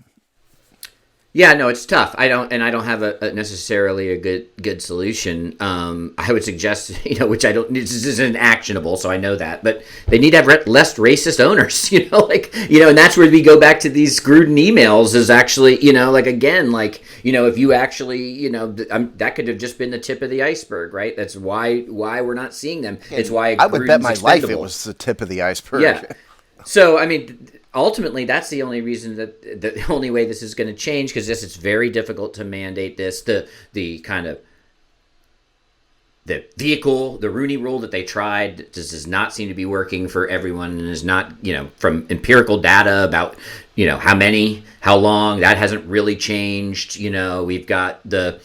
Yeah, no, it's tough. I don't have a necessarily a good solution. I would suggest, which I don't. This isn't actionable, so I know that, but they need to have less racist owners. And that's where we go back to these Gruden emails. Is actually, if you actually, that could have just been the tip of the iceberg, right? That's why we're not seeing them. It's why I would bet my life it was the tip of the iceberg. Yeah. So ultimately, that's the only reason that the only way this is going to change, because it's very difficult to mandate this. The kind of the vehicle, the Rooney Rule that they tried, does not seem to be working for everyone, and is not, from empirical data about, how many, how long, that hasn't really changed. We've got the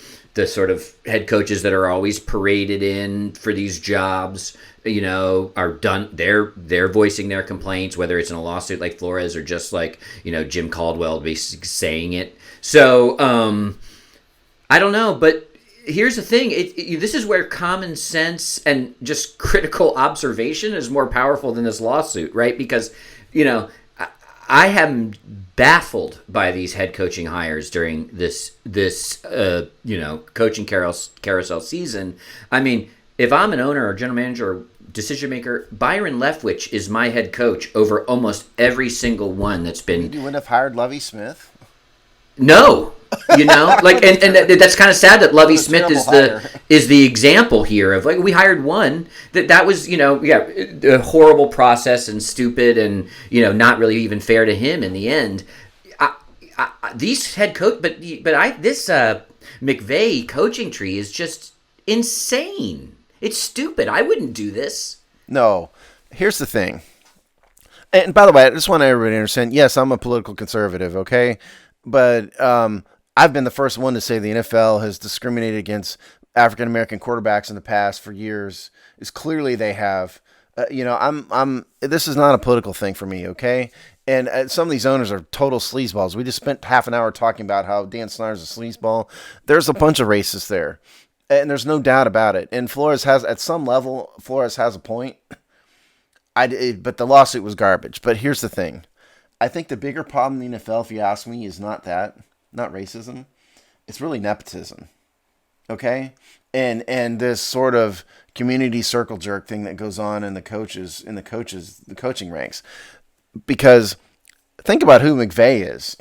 sort of head coaches that are always paraded in for these jobs, are done. They're voicing their complaints, whether it's in a lawsuit like Flores or just like, Jim Caldwell basically saying it. So, I don't know, but here's the thing. This is where common sense and just critical observation is more powerful than this lawsuit, right? Because, I am baffled by these head coaching hires during this coaching carousel season. I mean, if I'm an owner or general manager or decision maker, Byron Leftwich is my head coach over almost every single one that's been. You wouldn't have hired Lovie Smith? No. And that's kind of sad that Lovie Smith is the example here of, like, we hired one that was, a horrible process and stupid and, not really even fair to him in the end. These head coach, this McVay coaching tree is just insane. It's stupid. I wouldn't do this. No. Here's the thing. And by the way, I just want everybody to understand, yes, I'm a political conservative, okay? But I've been the first one to say the NFL has discriminated against African-American quarterbacks in the past for years. It's clearly they have. This is not a political thing for me, okay? And some of these owners are total sleazeballs. We just spent half an hour talking about how Dan Snyder's a sleazeball. There's a bunch of racists there, and there's no doubt about it. And Flores has, at some level, a point. But the lawsuit was garbage. But here's the thing. I think the bigger problem in the NFL, if you ask me, is not racism. It's really nepotism. Okay? And this sort of community circle jerk thing that goes on in the coaching ranks. Because think about who McVay is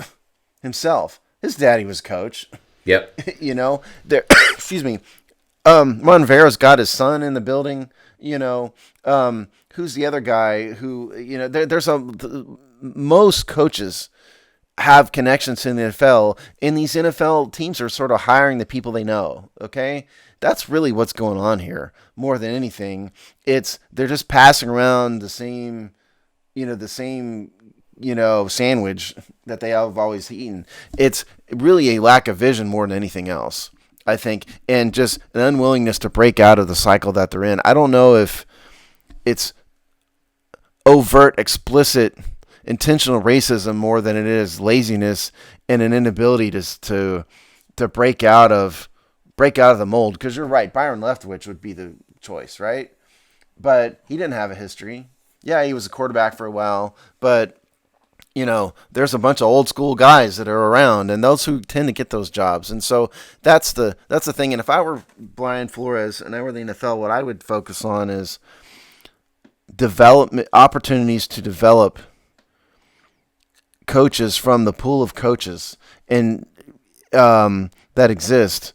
himself. His daddy was coach. Yep. Excuse me. Ron Rivera's got his son in the building. Who's the other guy who, most coaches have connections in the NFL, and these NFL teams are sort of hiring the people they know. Okay, that's really what's going on here. More than anything, they're just passing around the same sandwich that they have always eaten. It's really a lack of vision more than anything else, I think, and just an unwillingness to break out of the cycle that they're in. I don't know if it's overt, explicit, intentional racism more than it is laziness and an inability to break out of the mold. Because you're right, Byron Leftwich would be the choice, right? But he didn't have a history. Yeah, he was a quarterback for a while, but there's a bunch of old school guys that are around, and those who tend to get those jobs. And so that's the thing. And if I were Brian Flores and I were the NFL, what I would focus on is development opportunities to develop coaches from the pool of coaches and that exist,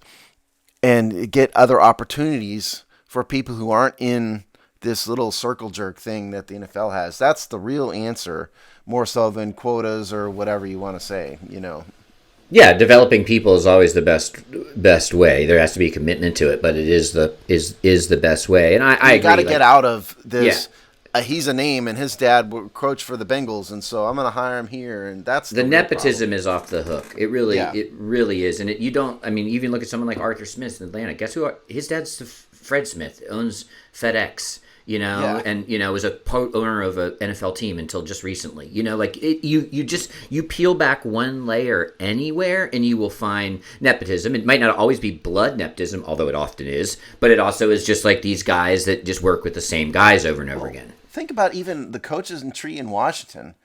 and get other opportunities for people who aren't in this little circle jerk thing that the NFL has. That's the real answer, more so than quotas or whatever you want to say. Yeah, developing people is always the best way. There has to be a commitment to it, but it is the best way. And I agree. You got to get out of this. Yeah. He's a name, and his dad would coach for the Bengals, and so I'm going to hire him here, and that's the nepotism problem. Is off the hook. It really is, and even look at someone like Arthur Smith in Atlanta. Guess who? His dad's Fred Smith, owns FedEx. And was a owner of an NFL team until just recently. You peel back one layer anywhere, and you will find nepotism. It might not always be blood nepotism, although it often is, but it also is just like these guys that just work with the same guys over and over again. Think about even the coaches and tree in Washington.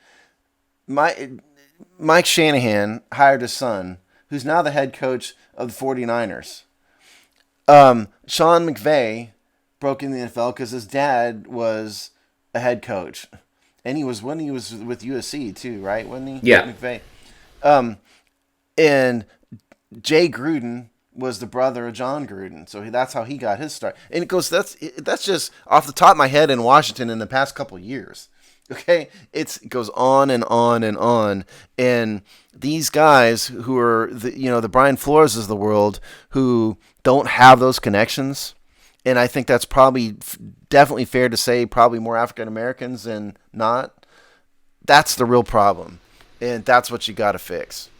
Mike Shanahan hired his son, who's now the head coach of the 49ers. Sean McVay broke in the NFL because his dad was a head coach. And he was when he was with USC too, right? Wasn't he? Yeah. McVay. And Jay Gruden was the brother of John Gruden, so that's how he got his start. And it goes, that's just off the top of my head in Washington in the past couple of years. Okay, it goes on and on and on, and these guys who are the Brian Flores of the world who don't have those connections, and I think that's probably definitely fair to say probably more African Americans than not. That's the real problem, and that's what you got to fix.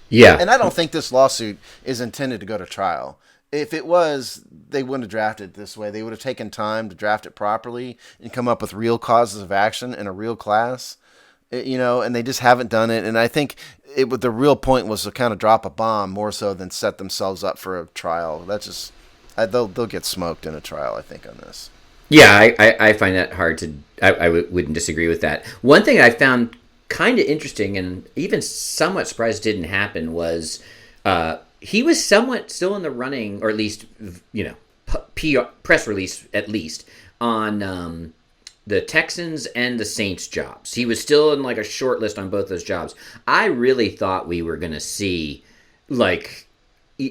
Yeah. And I don't think this lawsuit is intended to go to trial. If it was, they wouldn't have drafted it this way. They would have taken time to draft it properly and come up with real causes of action in a real class, and they just haven't done it. And I think the real point was to kind of drop a bomb more so than set themselves up for a trial. That's just, they'll get smoked in a trial, I think, on this. Yeah, I find that hard to, I wouldn't disagree with that. One thing I found kind of interesting and even somewhat surprised didn't happen was he was somewhat still in the running, or at least PR press release at least on the Texans and the Saints jobs. He was still in like a short list on both those jobs. I really thought we were going to see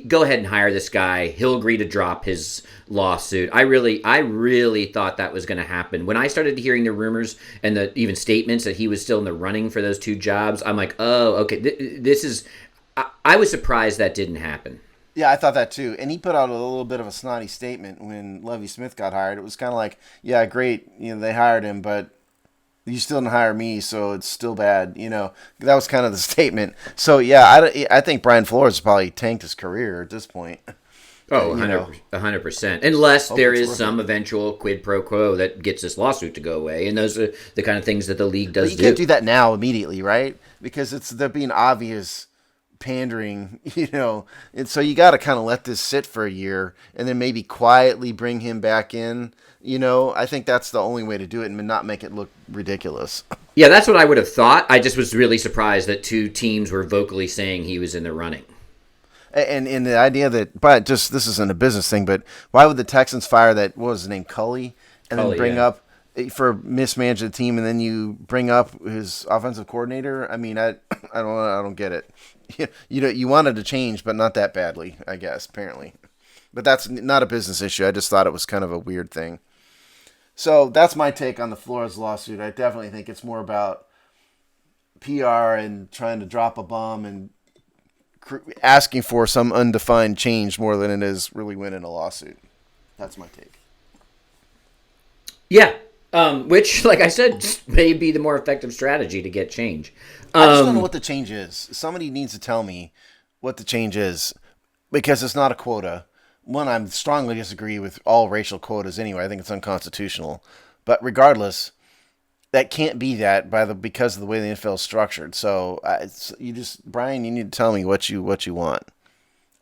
go ahead and hire this guy. He'll agree to drop his lawsuit. I really thought that was going to happen. When I started hearing the rumors and the even statements that he was still in the running for those two jobs, I'm like, oh, okay, this is... I was surprised that didn't happen. Yeah, I thought that too. And he put out a little bit of a snotty statement when Lovie Smith got hired. It was kind of like, yeah, great, they hired him, but you still didn't hire me, so it's still bad. That was kind of the statement. So, yeah, I think Brian Flores probably tanked his career at this point. Oh, 100%. Unless there is some eventual quid pro quo that gets this lawsuit to go away. And those are the kind of things that the league does do. But you can't do that now immediately, right? Because they're being obvious pandering, and so you got to kind of let this sit for a year and then maybe quietly bring him back in. I think that's the only way to do it and not make it look ridiculous. Yeah, that's what I would have thought. I just was really surprised that two teams were vocally saying he was in the running. And the idea that, but just this isn't a business thing, but why would the Texans fire that, what was his name, Culley, and then bring up for mismanage the team, and then you bring up his offensive coordinator? I mean, I don't get it. You wanted to change, but not that badly, I guess, apparently. But that's not a business issue. I just thought it was kind of a weird thing. So that's my take on the Flores lawsuit. I definitely think it's more about PR and trying to drop a bomb and asking for some undefined change more than it is really winning a lawsuit. That's my take. Yeah. Which, like I said, may be the more effective strategy to get change. I just don't know what the change is. Somebody needs to tell me what the change is, because it's not a quota. One, I strongly disagree with all racial quotas anyway. I think it's unconstitutional. But regardless, that can't be that because of the way the NFL is structured. So Brian, you need to tell me what you want.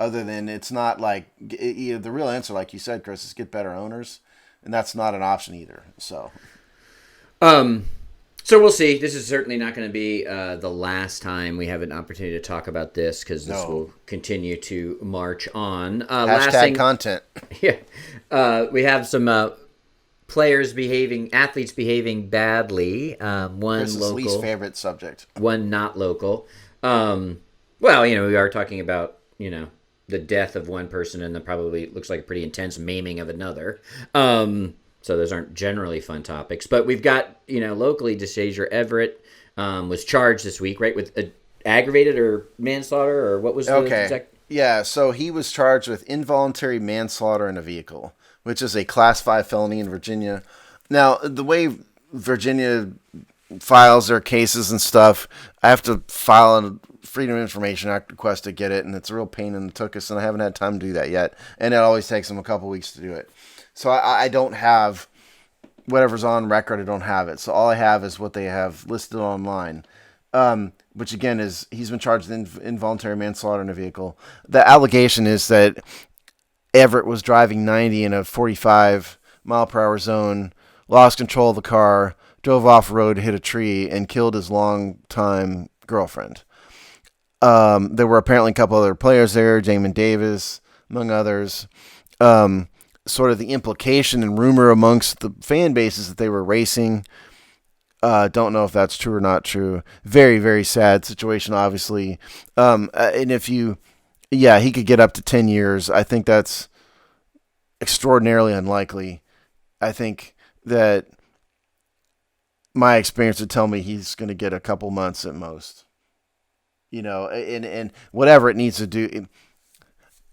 Other than it's not like the real answer, like you said, Chris, is get better owners, and that's not an option either. So we'll see. This is certainly not going to be the last time we have an opportunity to talk about this, because this will continue to march on. Hashtag content. Yeah. We have some athletes behaving badly. One Chris's local. least favorite subject. One not local. Well, we are talking about, the death of one person and probably looks like a pretty intense maiming of another. So those aren't generally fun topics. But we've got, locally, Deshazor Everett was charged this week, right, with aggravated or manslaughter, or what was the exact... Yeah, so he was charged with involuntary manslaughter in a vehicle, which is a Class 5 felony in Virginia. Now, the way Virginia files their cases and stuff, I have to file a Freedom of Information Act request to get it, and it's a real pain in the tuchus, and I haven't had time to do that yet. And it always takes them a couple weeks to do it. So I don't have whatever's on record. I don't have it. So all I have is what they have listed online, which again is he's been charged with involuntary manslaughter in a vehicle. The allegation is that Everett was driving 90 in a 45 mile per hour zone, lost control of the car, drove off road, hit a tree, and killed his longtime girlfriend. There were apparently a couple other players there, Jamin Davis, among others. Sort of the implication and rumor amongst the fan bases that they were racing. Don't know if that's true or not true. Very, very sad situation, obviously. And if he could get up to 10 years. I think that's extraordinarily unlikely. I think that my experience would tell me he's going to get a couple months at most. And whatever it needs to do.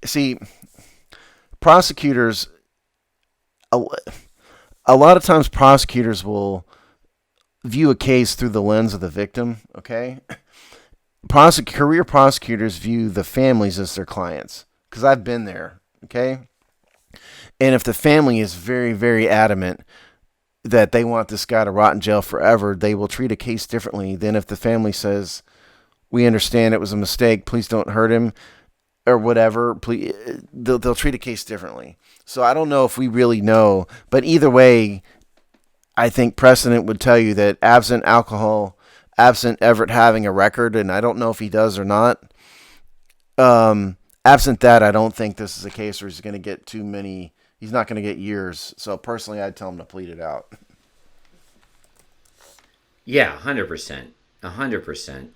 See, prosecutors, a lot of times prosecutors will view a case through the lens of the victim, okay? Career prosecutors view the families as their clients, because I've been there, okay? And if the family is very, very adamant that they want this guy to rot in jail forever, they will treat a case differently than if the family says, we understand it was a mistake, please don't hurt him, or whatever. Please, they'll treat a case differently. So I don't know if we really know, but either way, I think precedent would tell you that absent alcohol, absent Everett having a record, and I don't know if he does or not, absent that, I don't think this is a case where he's going to get too many. He's not going to get years. So personally, I'd tell him to plead it out. Yeah, 100%. 100%.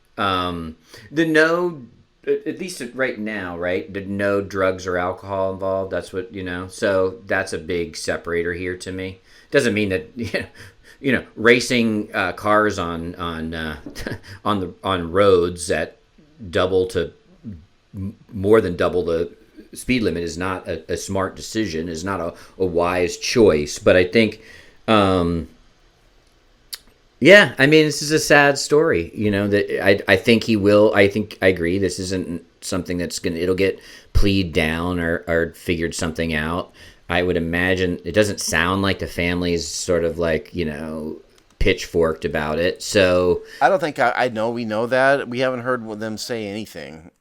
The no, at least right now, right? The no drugs or alcohol involved. That's what, so that's a big separator here to me. Doesn't mean that, racing cars on roads at double to more than double the speed limit is not a smart decision, is not a wise choice. But I think, this is a sad story, that I think he will. I agree. This isn't something it'll get plead down or figured something out. I would imagine it doesn't sound like the family's sort of like, pitchforked about it. So I don't think I know. We know that we haven't heard them say anything,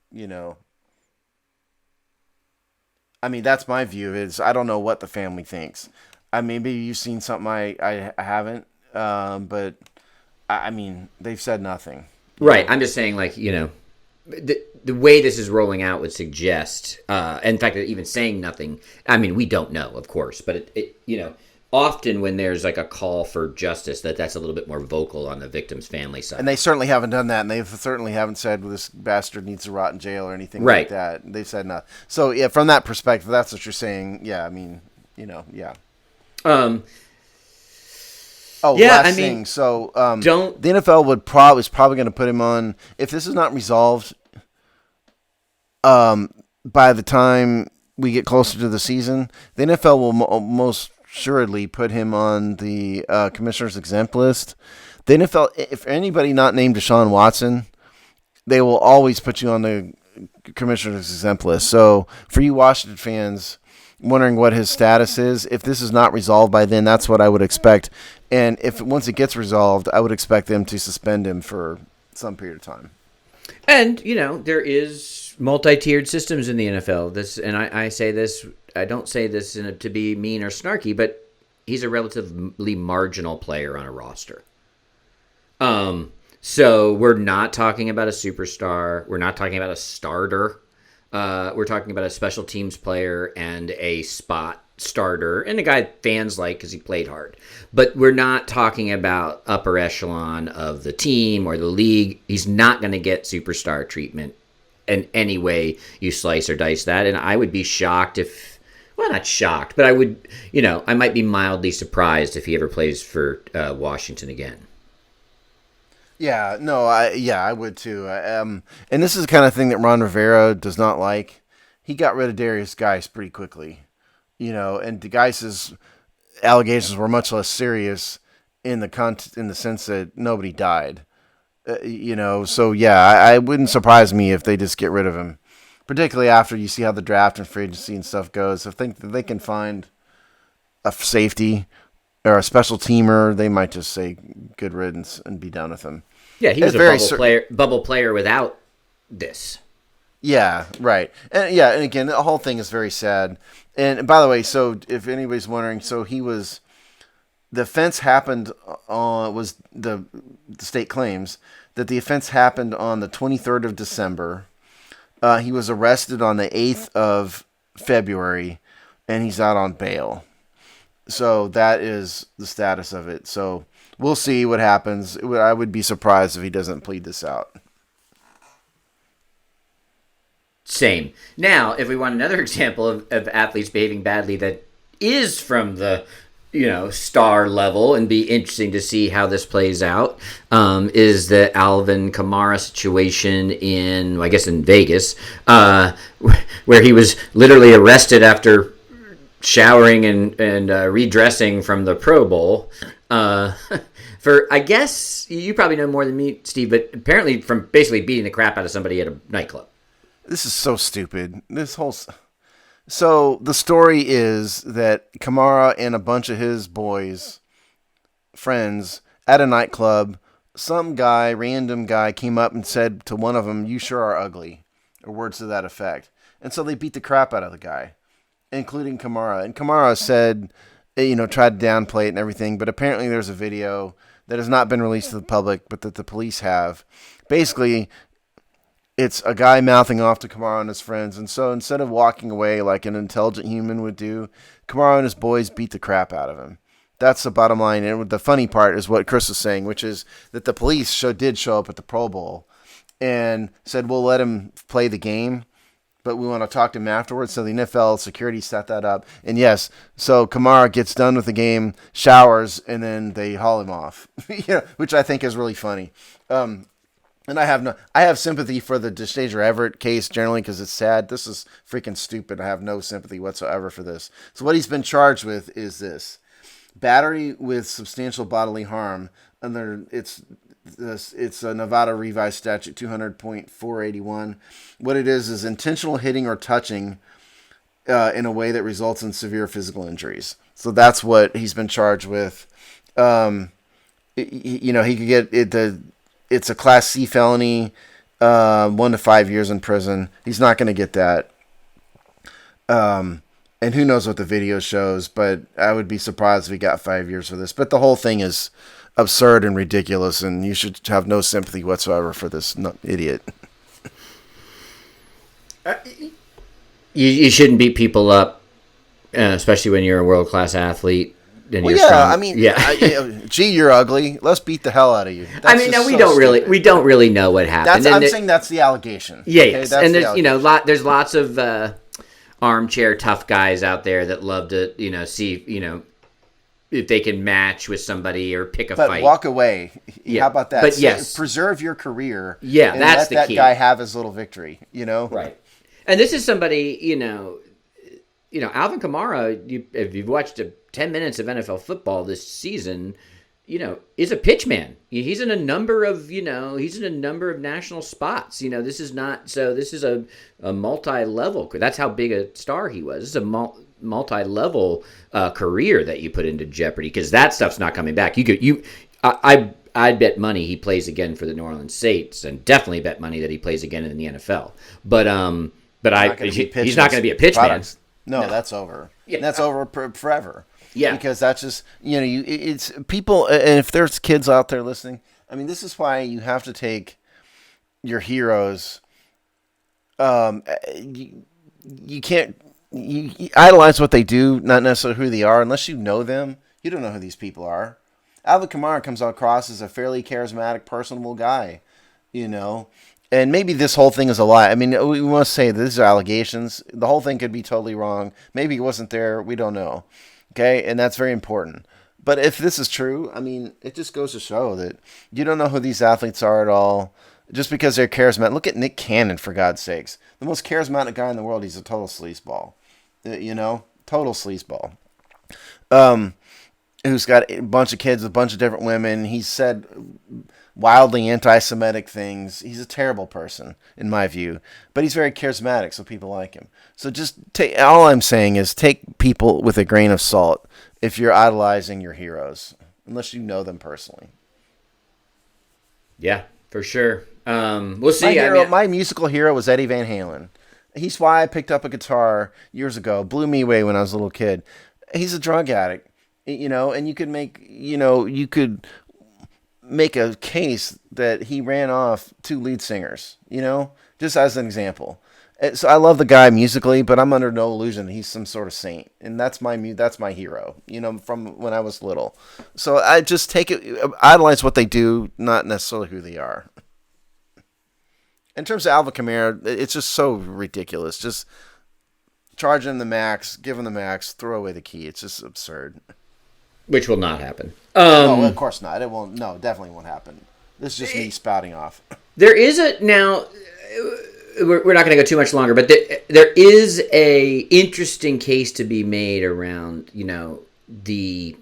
I mean, that's my view is I don't know what the family thinks. Maybe you've seen something I haven't, but I mean, they've said nothing. Right. I'm just saying the way this is rolling out would suggest, in fact, even saying nothing, I mean, we don't know, of course, but it often when there's like a call for justice, that's a little bit more vocal on the victim's family side. And they certainly haven't done that, and they certainly haven't said, well, this bastard needs to rot in jail or anything like that. They've said nothing. So, yeah, from that perspective, that's what you're saying. Yeah, I mean, yeah. Last thing. So, the NFL is probably going to put him on, if this is not resolved, by the time we get closer to the season, the NFL will most assuredly put him on the commissioner's exempt list. The NFL, if anybody not named Deshaun Watson, they will always put you on the commissioner's exempt list. So for you Washington fans wondering what his status is, if this is not resolved by then, that's what I would expect. And if once it gets resolved, I would expect them to suspend him for some period of time. And, there is multi-tiered systems in the NFL. I say this, I don't say this to be mean or snarky, but he's a relatively marginal player on a roster. So we're not talking about a superstar. We're not talking about a starter. We're talking about a special teams player and a spot starter and a guy fans like because he played hard. But we're not talking about upper echelon of the team or the league. He's not going to get superstar treatment in any way you slice or dice that. And I would be shocked not shocked, but I would, I might be mildly surprised if he ever plays for Washington again. Yeah, no, I would too. And this is the kind of thing that Ron Rivera does not like. He got rid of Darius Geis pretty quickly, and Geis's allegations were much less serious in the sense that nobody died, So yeah, I wouldn't surprise me if they just get rid of him, particularly after you see how the draft and free agency and stuff goes. If they can find a safety or a special teamer, they might just say good riddance and be done with him. Yeah, he was bubble player without this. Yeah, right. And again, the whole thing is very sad. And by the way, so if anybody's wondering, so he was the offense happened on the state claims that the offense happened on the 23rd of December. He was arrested on the 8th of February, and he's out on bail. So that is the status of it. So we'll see what happens. I would be surprised if he doesn't plead this out. Same. Now, if we want another example of athletes behaving badly that is from the star level and be interesting to see how this plays out, is the Alvin Kamara situation in Vegas, where he was literally arrested after showering and redressing from the Pro Bowl. For, I guess, you probably know more than me, Steve, but apparently from basically beating the crap out of somebody at a nightclub. This is so stupid. So the story is that Kamara and a bunch of his boys, friends, at a nightclub, some random guy came up and said to one of them, "You sure are ugly," or words to that effect. And so they beat the crap out of the guy, including Kamara. And Kamara said, tried to downplay it and everything, but apparently there's a video that has not been released to the public, but that the police have. Basically, it's a guy mouthing off to Kamara and his friends, and so instead of walking away like an intelligent human would do, Kamara and his boys beat the crap out of him. That's the bottom line. And the funny part is what Chris was saying, which is that the police did show up at the Pro Bowl and said, "We'll let him play the game, but we want to talk to him afterwards." So the NFL security set that up. And yes, so Kamara gets done with the game, showers, and then they haul him off, which I think is really funny. And I have sympathy for the Deshazor Everett case generally because it's sad. This is freaking stupid. I have no sympathy whatsoever for this. So what he's been charged with is this: battery with substantial bodily harm. It's a Nevada revised statute 200.481. What it is intentional hitting or touching in a way that results in severe physical injuries. So that's what he's been charged with. He could get it. It's a Class C felony, 1 to 5 years in prison. He's not going to get that. And who knows what the video shows, but I would be surprised if he got 5 years for this. But the whole thing is absurd and ridiculous, and you should have no sympathy whatsoever for this idiot. You shouldn't beat people up, especially when you're a world-class athlete. Well, yeah, strong. I mean, yeah. Gee, you're ugly. Let's beat the hell out of you. That's we don't really know what happened. I'm saying that's the allegation. Yeah, okay? Yes. And there's there's lots of armchair tough guys out there that love to see if they can match with somebody or pick a fight. But walk away. Yeah. How about that? But yes, preserve your career. Yeah, and that's let the key. That guy have his little victory. Right. And this is somebody Alvin Kamara. If you've watched 10 minutes of NFL football this season, is a pitch man. He's in a number of national spots. This is a multi-level. That's how big a star he was. This is a multi-level career that you put into jeopardy because that stuff's not coming back. I'd bet money he plays again for the New Orleans Saints, and definitely bet money that he plays again in the NFL. But he's not going to be a pitch man. No, that's over. Yeah. That's over forever. Yeah, because that's just it's people, and if there's kids out there listening, I mean, this is why you have to take your heroes. You can't idolize what they do, not necessarily who they are, unless you know them. You don't know who these people are. Alvin Kamara comes across as a fairly charismatic, personable guy, And maybe this whole thing is a lie. I mean, we must say that these are allegations. The whole thing could be totally wrong. Maybe he wasn't there. We don't know. Okay, and that's very important. But if this is true, I mean, it just goes to show that you don't know who these athletes are at all just because they're charismatic. Look at Nick Cannon, for God's sakes. The most charismatic guy in the world, he's a total sleazeball. Total sleazeball. Who's got a bunch of kids, a bunch of different women. He's said wildly anti-Semitic things. He's a terrible person, in my view. But he's very charismatic, so people like him. So all I'm saying is take people with a grain of salt if you're idolizing your heroes, unless you know them personally. Yeah, for sure. We'll see. My musical hero was Eddie Van Halen. He's why I picked up a guitar years ago. Blew me away when I was a little kid. He's a drug addict. And you could make a case that he ran off 2 lead singers, just as an example. So I love the guy musically, but I'm under no illusion he's some sort of saint, and that's my hero, from when I was little. So I just idolize what they do, not necessarily who they are. In terms of Alvin Kamara, it's just so ridiculous. Just charge him the max, give him the max, throw away the key. It's just absurd. Which will not happen. No, of course not. It won't. No, definitely won't happen. This is just me spouting off. There is now. We're not going to go too much longer, but there is a interesting case to be made around the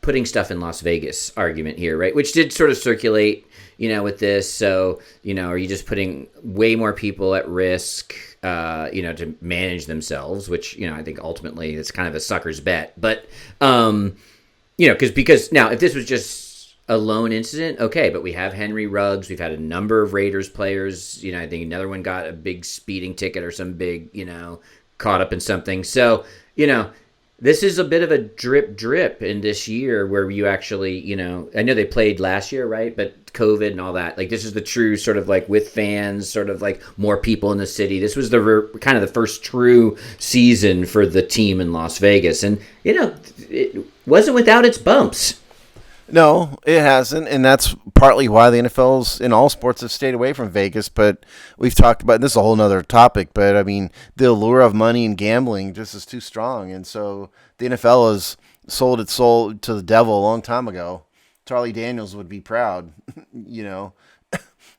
putting stuff in Las Vegas argument here, right? Which did sort of circulate, with this. So are you just putting way more people at risk? To manage themselves, which, I think ultimately it's kind of a sucker's bet. But, because now if this was just a lone incident, okay, but we have Henry Ruggs. We've had a number of Raiders players. I think another one got a big speeding ticket or some big, caught up in something. So, this is a bit of a drip in this year where you actually, I know they played last year, right? But COVID and all that, like this is the true sort of like with fans, sort of like more people in the city. This was the kind of the first true season for the team in Las Vegas. And, it wasn't without its bumps. No, it hasn't, and that's partly why the NFL's in all sports have stayed away from Vegas. But we've talked about this is a whole other topic. But I mean, the allure of money and gambling just is too strong, and so the NFL has sold its soul to the devil a long time ago. Charlie Daniels would be proud, and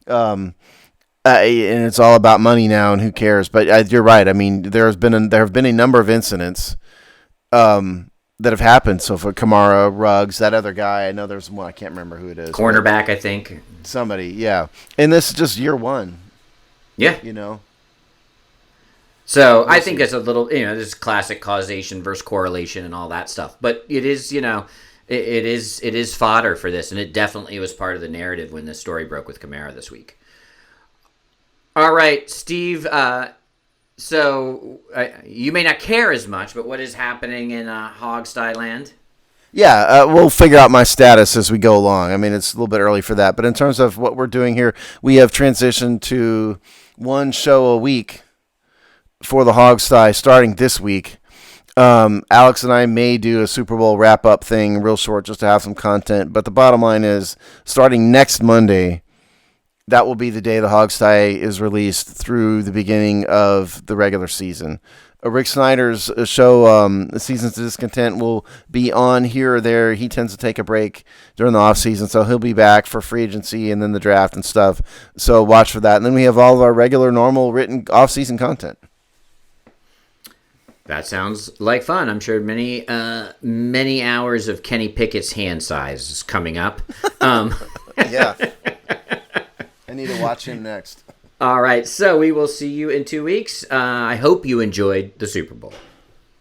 it's all about money now, and who cares? But you're right. I mean, there have been a number of incidents. That have happened. So for Kamara, Ruggs, that other guy, I know there's one, I can't remember who it is. Cornerback, I think. Somebody, yeah. And this is just year one. Yeah. So I think it's a little, this is classic causation versus correlation and all that stuff. But it is, it is fodder for this, and it definitely was part of the narrative when this story broke with Kamara this week. All right, Steve, so you may not care as much, but what is happening in Hogsty Land? Yeah, we'll figure out my status as we go along. I mean, it's a little bit early for that. But in terms of what we're doing here, we have transitioned to one show a week for the Hogsty starting this week. Alex and I may do a Super Bowl wrap-up thing real short just to have some content. But the bottom line is, starting next Monday, that will be the day the Hogsty is released through the beginning of the regular season. Rick Snyder's show, Seasons of Discontent, will be on here or there. He tends to take a break during the offseason, so he'll be back for free agency and then the draft and stuff. So watch for that. And then we have all of our regular, normal, written off-season content. That sounds like fun. I'm sure many hours of Kenny Pickett's hand size is coming up. Yeah. I need to watch him next. All right, so we will see you in 2 weeks. I hope you enjoyed the Super Bowl.